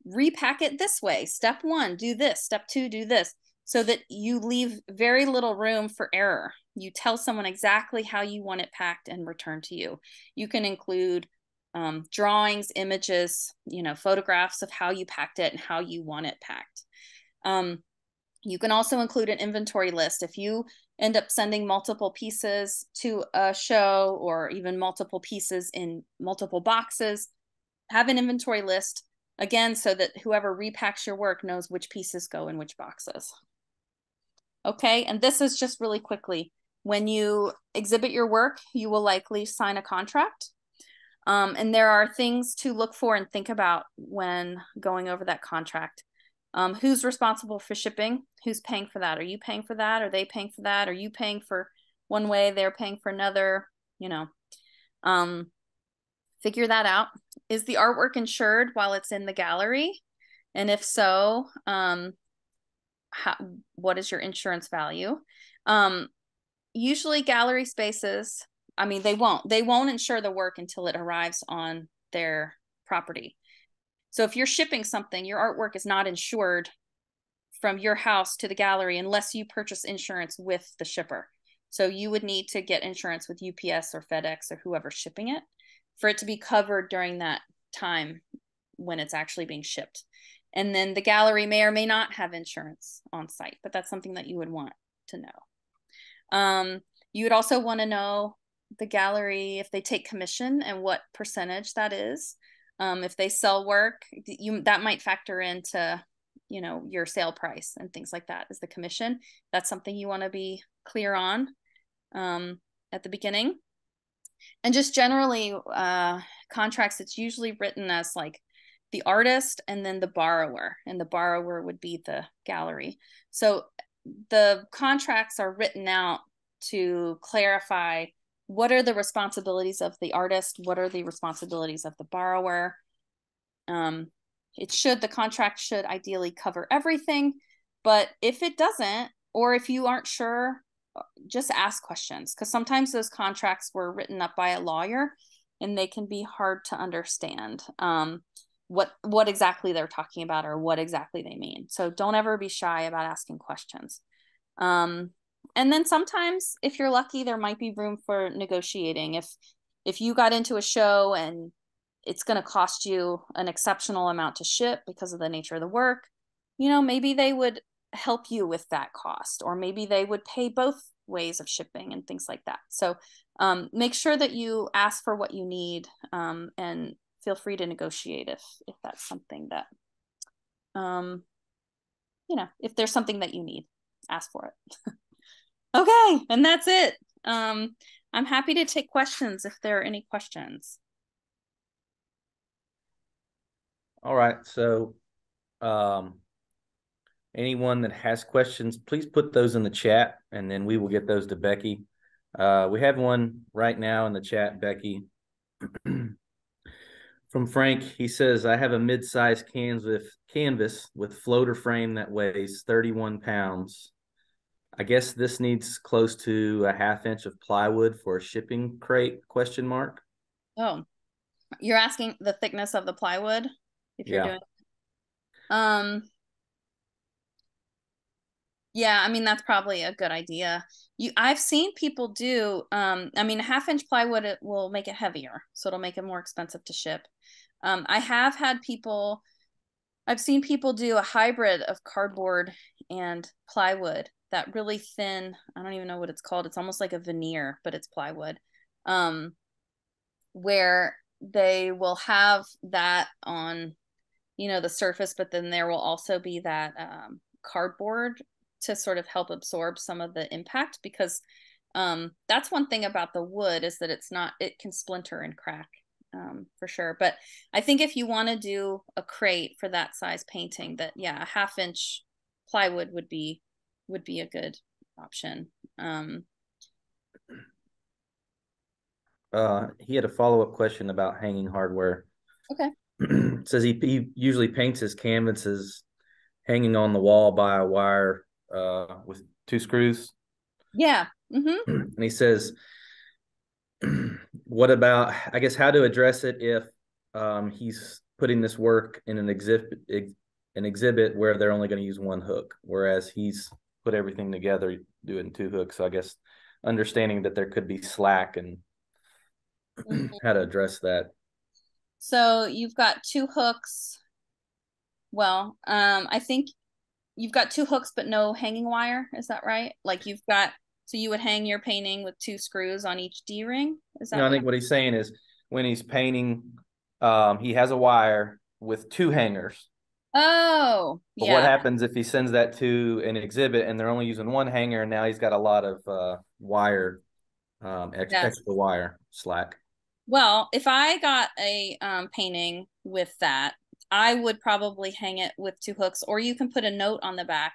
repack it this way. Step 1, do this. Step 2, do this, so that you leave very little room for error. You tell someone exactly how you want it packed and returned to you. You can include drawings, images, photographs of how you packed it and how you want it packed. You can also include an inventory list. If you end up sending multiple pieces to a show, or even multiple pieces in multiple boxes, have an inventory list, again, so that whoever repacks your work knows which pieces go in which boxes. Okay, and this is just really quickly. When you exhibit your work, you will likely sign a contract. And there are things to look for and think about when going over that contract. Who's responsible for shipping? Who's paying for that? Are you paying for that? Are they paying for that? Are you paying for one way, they're paying for another? Figure that out. Is the artwork insured while it's in the gallery? And if so, what is your insurance value? Usually gallery spaces, they won't insure the work until it arrives on their property. So if you're shipping something, your artwork is not insured from your house to the gallery unless you purchase insurance with the shipper. So you would need to get insurance with UPS or FedEx or whoever's shipping it for it to be covered during that time when it's actually being shipped. And then the gallery may or may not have insurance on site, but that's something that you would want to know. You would also want to know the gallery, if they take commission and what percentage that is. If they sell work, that might factor into, your sale price and things like that, is the commission. That's something you want to be clear on at the beginning. And just generally, contracts, it's usually written as like the artist and then the borrower, and the borrower would be the gallery. So the contracts are written out to clarify what are the responsibilities of the artist, what are the responsibilities of the borrower. The contract should ideally cover everything, but if it doesn't, or if you aren't sure, just ask questions, because sometimes those contracts were written up by a lawyer and they can be hard to understand what exactly they're talking about or what exactly they mean. So don't ever be shy about asking questions. And then sometimes, if you're lucky, there might be room for negotiating. If you got into a show and it's going to cost you an exceptional amount to ship because of the nature of the work, maybe they would help you with that cost, or maybe they would pay both ways of shipping and things like that. So make sure that you ask for what you need, and feel free to negotiate if that's something that, if there's something that you need, ask for it. Okay, and that's it. I'm happy to take questions if there are any questions. All right. So, anyone that has questions, please put those in the chat and then we will get those to Becky. We have one right now in the chat, Becky. From Frank, he says, I have a mid-sized canvas with floater frame that weighs 31 pounds. I guess this needs close to a ½ inch of plywood for a shipping crate, question mark. Oh, you're asking the thickness of the plywood if you're doing yeah, I mean that's probably a good idea. I've seen people do I mean a ½ inch plywood it will make it heavier, so it'll make it more expensive to ship. I've seen people do a hybrid of cardboard and plywood, that really thin, I don't even know what it's called. It's almost like a veneer, but it's plywood. Where they will have that on, the surface, but then there will also be that cardboard to sort of help absorb some of the impact, because that's one thing about the wood is that it can splinter and crack. For sure. But I think if you want to do a crate for that size painting, that a ½ inch plywood would be a good option. He had a follow-up question about hanging hardware. Okay. It says he usually paints his canvases hanging on the wall by a wire with 2 screws. Yeah. And he says, what about, I guess, how to address it if he's putting this work in an exhibit where they're only going to use 1 hook, whereas he's put everything together doing 2 hooks. So I guess understanding that there could be slack and how to address that. So you've got 2 hooks. Well, I think you've got 2 hooks but no hanging wire. Is that right? Like so you would hang your painting with 2 screws on each D-ring? Is that I think what he's saying is when he's painting, he has a wire with 2 hangers. Oh, But yeah. what happens if he sends that to an exhibit and they're only using 1 hanger, and now he's got a lot of wire, extra wire slack? Well, if I got a painting with that, I would probably hang it with 2 hooks, or you can put a note on the back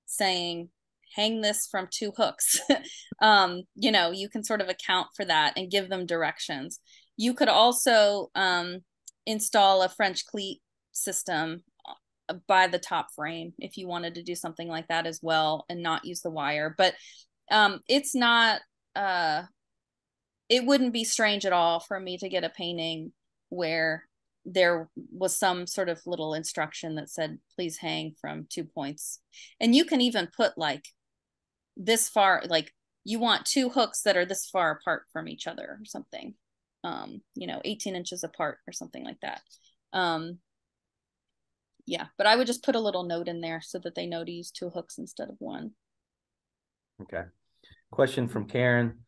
saying, hang this from 2 hooks. You can sort of account for that and give them directions. You could also install a French cleat system by the top frame if you wanted to do something like that as well and not use the wire. But it's not it wouldn't be strange at all for me to get a painting where there was some sort of little instruction that said, please hang from 2 points. And you can even put like this far, like you want 2 hooks that are this far apart from each other or something, 18 inches apart or something like that. But I would just put a little note in there so that they know to use 2 hooks instead of 1. Okay. Question from Karen.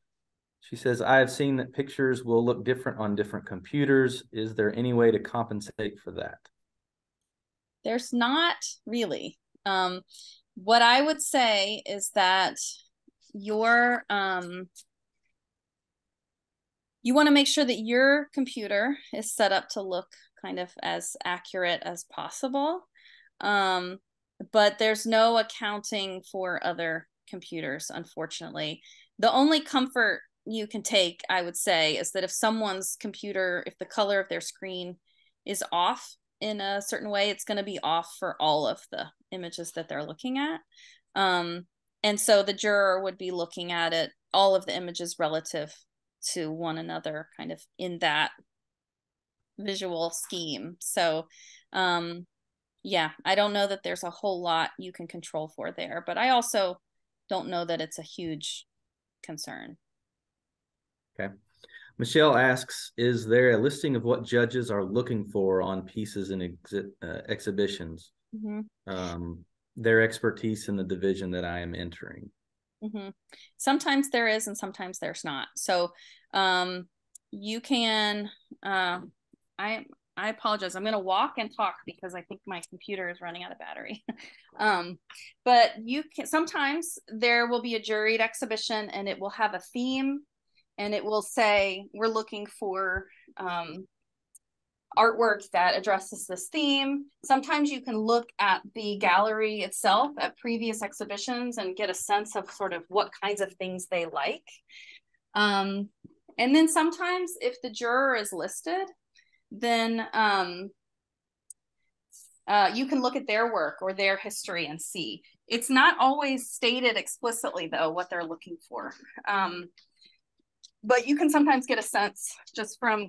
She says, I have seen that pictures will look different on different computers. Is there any way to compensate for that? There's not really. What I would say is that you want to make sure that your computer is set up to look kind of as accurate as possible. But there's no accounting for other computers, unfortunately. The only comfort you can take, I would say, is that if someone's computer, if the color of their screen is off in a certain way, it's going to be off for all of the images that they're looking at. And so the juror would be looking at it, all of the images relative to one another, kind of in that visual scheme. So, I don't know that there's a whole lot you can control for there, but I also don't know that it's a huge concern. Okay. Michelle asks, is there a listing of what judges are looking for on pieces and exhibitions? Their expertise in the division that I am entering. Sometimes there is and sometimes there's not. So you can, I I apologize. I'm going to walk and talk because I think my computer is running out of battery. But you can, sometimes there will be a juried exhibition and it will have a theme and it will say, we're looking for artwork that addresses this theme. Sometimes you can look at the gallery itself at previous exhibitions and get a sense of sort of what kinds of things they like. And then sometimes if the juror is listed, then you can look at their work or their history and see. It's not always stated explicitly, though, what they're looking for. But you can sometimes get a sense just from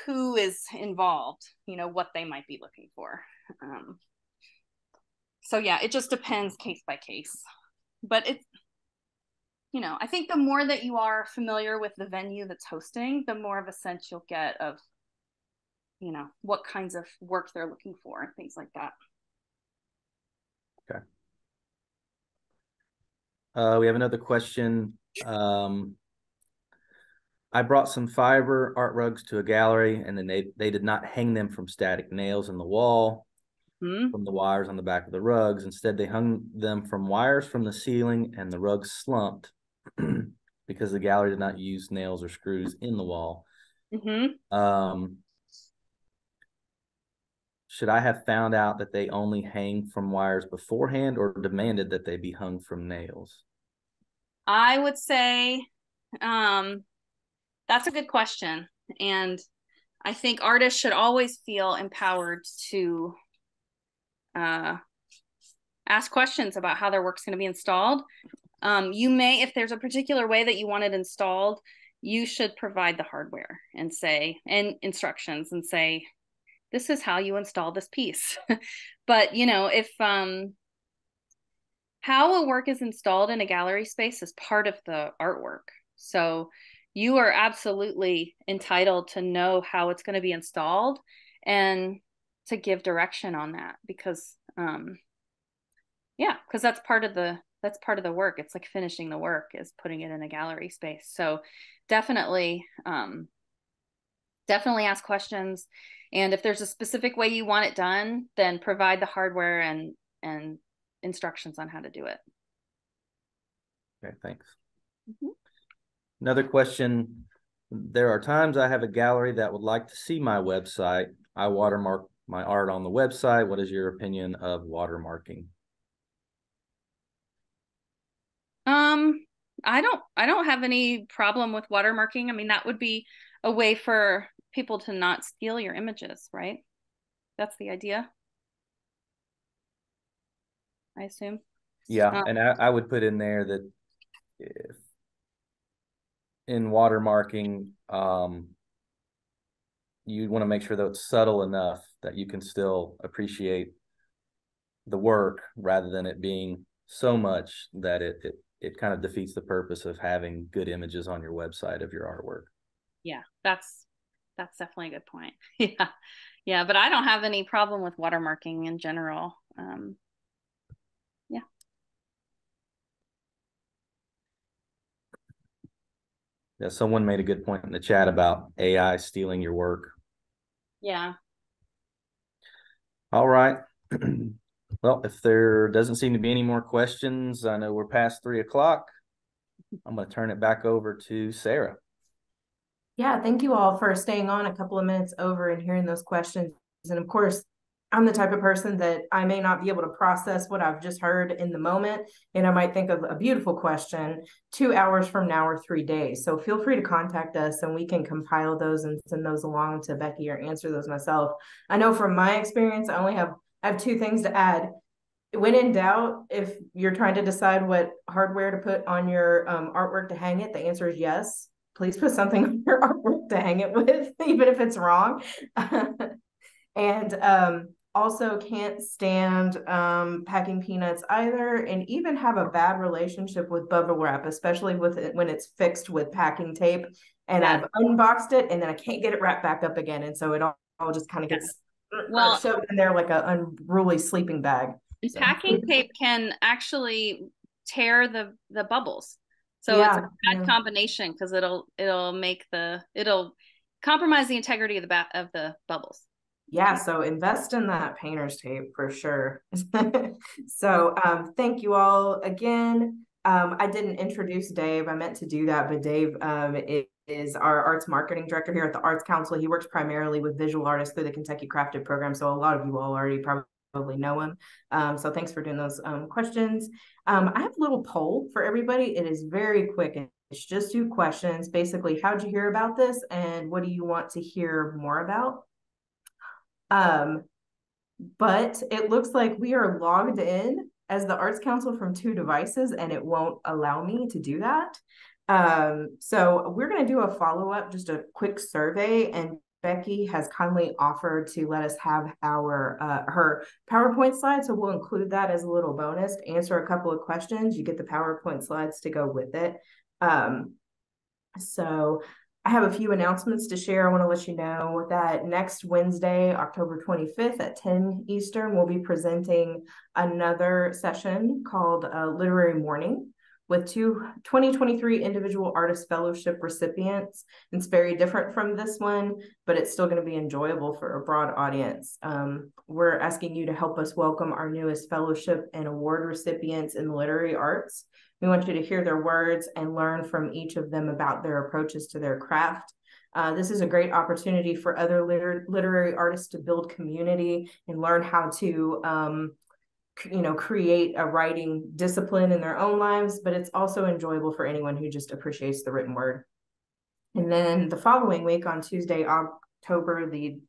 who is involved, you know, what they might be looking for. So yeah, it just depends case by case. But it's, you know, I think the more that you are familiar with the venue that's hosting, the more of a sense you'll get of, you know, what kinds of work they're looking for and things like that. Okay. We have another question. I brought some fiber art rugs to a gallery, and then they did not hang them from static nails in the wall, from the wires on the back of the rugs. Instead, they hung them from wires from the ceiling, and the rugs slumped because the gallery did not use nails or screws in the wall. Should I have found out that they only hang from wires beforehand or demanded that they be hung from nails? I would say that's a good question. And I think artists should always feel empowered to ask questions about how their work's going to be installed. You may, if there's a particular way that you want it installed, you should provide the hardware and say, and instructions and say, this is how you install this piece. But, you know, if how a work is installed in a gallery space is part of the artwork. So you are absolutely entitled to know how it's going to be installed and to give direction on that, because yeah, because that's part of the work. It's like finishing the work is putting it in a gallery space. So definitely ask questions. And if there's a specific way you want it done, then provide the hardware and instructions on how to do it. Okay, thanks. Another question. There are times I have a gallery that would like to see my website. I watermark my art on the website. What is your opinion of watermarking? I don't have any problem with watermarking. I mean, that would be a way for people to not steal your images, right? That's the idea, I assume. Yeah, and I would put in there that if in watermarking, you want to make sure that it's subtle enough that you can still appreciate the work rather than it being so much that it kind of defeats the purpose of having good images on your website of your artwork. Yeah, that's definitely a good point. Yeah, but I don't have any problem with watermarking in general. Yeah. Yeah, someone made a good point in the chat about AI stealing your work. Yeah. All right. Well, if there doesn't seem to be any more questions, I know we're past 3 o'clock. I'm going to turn it back over to Sarah. Yeah, thank you all for staying on a couple of minutes over and hearing those questions. And of course, I'm the type of person that I may not be able to process what I've just heard in the moment. And I might think of a beautiful question 2 hours from now or 3 days. So feel free to contact us and we can compile those and send those along to Becky or answer those myself. I know from my experience, I have 2 things to add. When in doubt, if you're trying to decide what hardware to put on your artwork to hang it, the answer is yes. Please put something on your artwork to hang it with, even if it's wrong. And also can't stand packing peanuts either, and even have a bad relationship with bubble wrap, especially with it when it's fixed with packing tape. And yeah. I've unboxed it and then I can't get it wrapped back up again. And so it all just kind of gets shoved in there like an unruly sleeping bag. So. Packing tape can actually tear the bubbles. So yeah, it's a bad combination because it'll compromise the integrity of the bubbles. Yeah, so invest in that painter's tape for sure. So thank you all again. I didn't introduce Dave. I meant to do that, but Dave is our arts marketing director here at the Arts Council. He works primarily with visual artists through the Kentucky Crafted program, so a lot of you all already probably know him. So thanks for doing those questions. I have a little poll for everybody. It is very quick. It's just 2 questions. Basically, how'd you hear about this, and what do you want to hear more about? But it looks like we are logged in as the Arts Council from 2 devices, and it won't allow me to do that. So we're going to do a follow-up, just a quick survey, and Becky has kindly offered to let us have our her PowerPoint slides, so we'll include that as a little bonus to answer a couple of questions. You get the PowerPoint slides to go with it. So I have a few announcements to share. I want to let you know that next Wednesday, October 25th at 10 Eastern, we'll be presenting another session called Literary Morning with 2 2023 Individual Artist Fellowship recipients. It's very different from this one, but it's still going to be enjoyable for a broad audience. We're asking you to help us welcome our newest fellowship and award recipients in the literary arts. We want you to hear their words and learn from each of them about their approaches to their craft. This is a great opportunity for other literary artists to build community and learn how to create a writing discipline in their own lives, but it's also enjoyable for anyone who just appreciates the written word. And then the following week on Tuesday, October the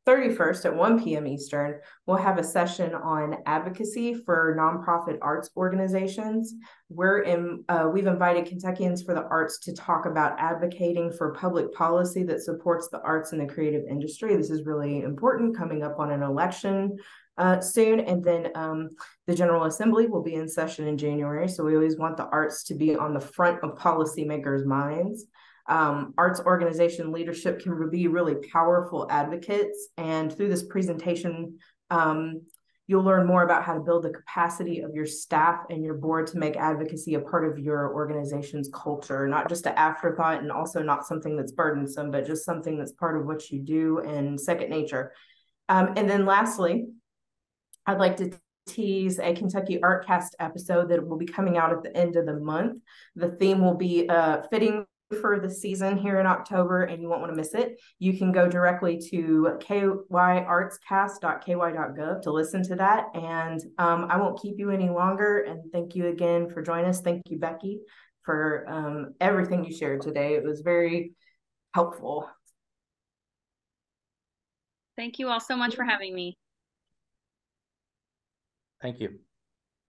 31st at 1 p.m. Eastern, we'll have a session on advocacy for nonprofit arts organizations. We've invited Kentuckians for the Arts to talk about advocating for public policy that supports the arts and the creative industry. This is really important coming up on an election soon. And then the General Assembly will be in session in January. So we always want the arts to be on the front of policymakers' minds. Arts organization leadership can be really powerful advocates. And through this presentation, you'll learn more about how to build the capacity of your staff and your board to make advocacy a part of your organization's culture, not just an afterthought and also not something that's burdensome, but just something that's part of what you do and second nature. And then lastly, I'd like to tease a Kentucky Artcast episode that will be coming out at the end of the month. The theme will be fitting for the season here in October, and you won't want to miss it. You can go directly to kyartscast.ky.gov to listen to that. And I won't keep you any longer. And thank you again for joining us. Thank you, Becky, for everything you shared today. It was very helpful. Thank you all so much for having me. Thank you.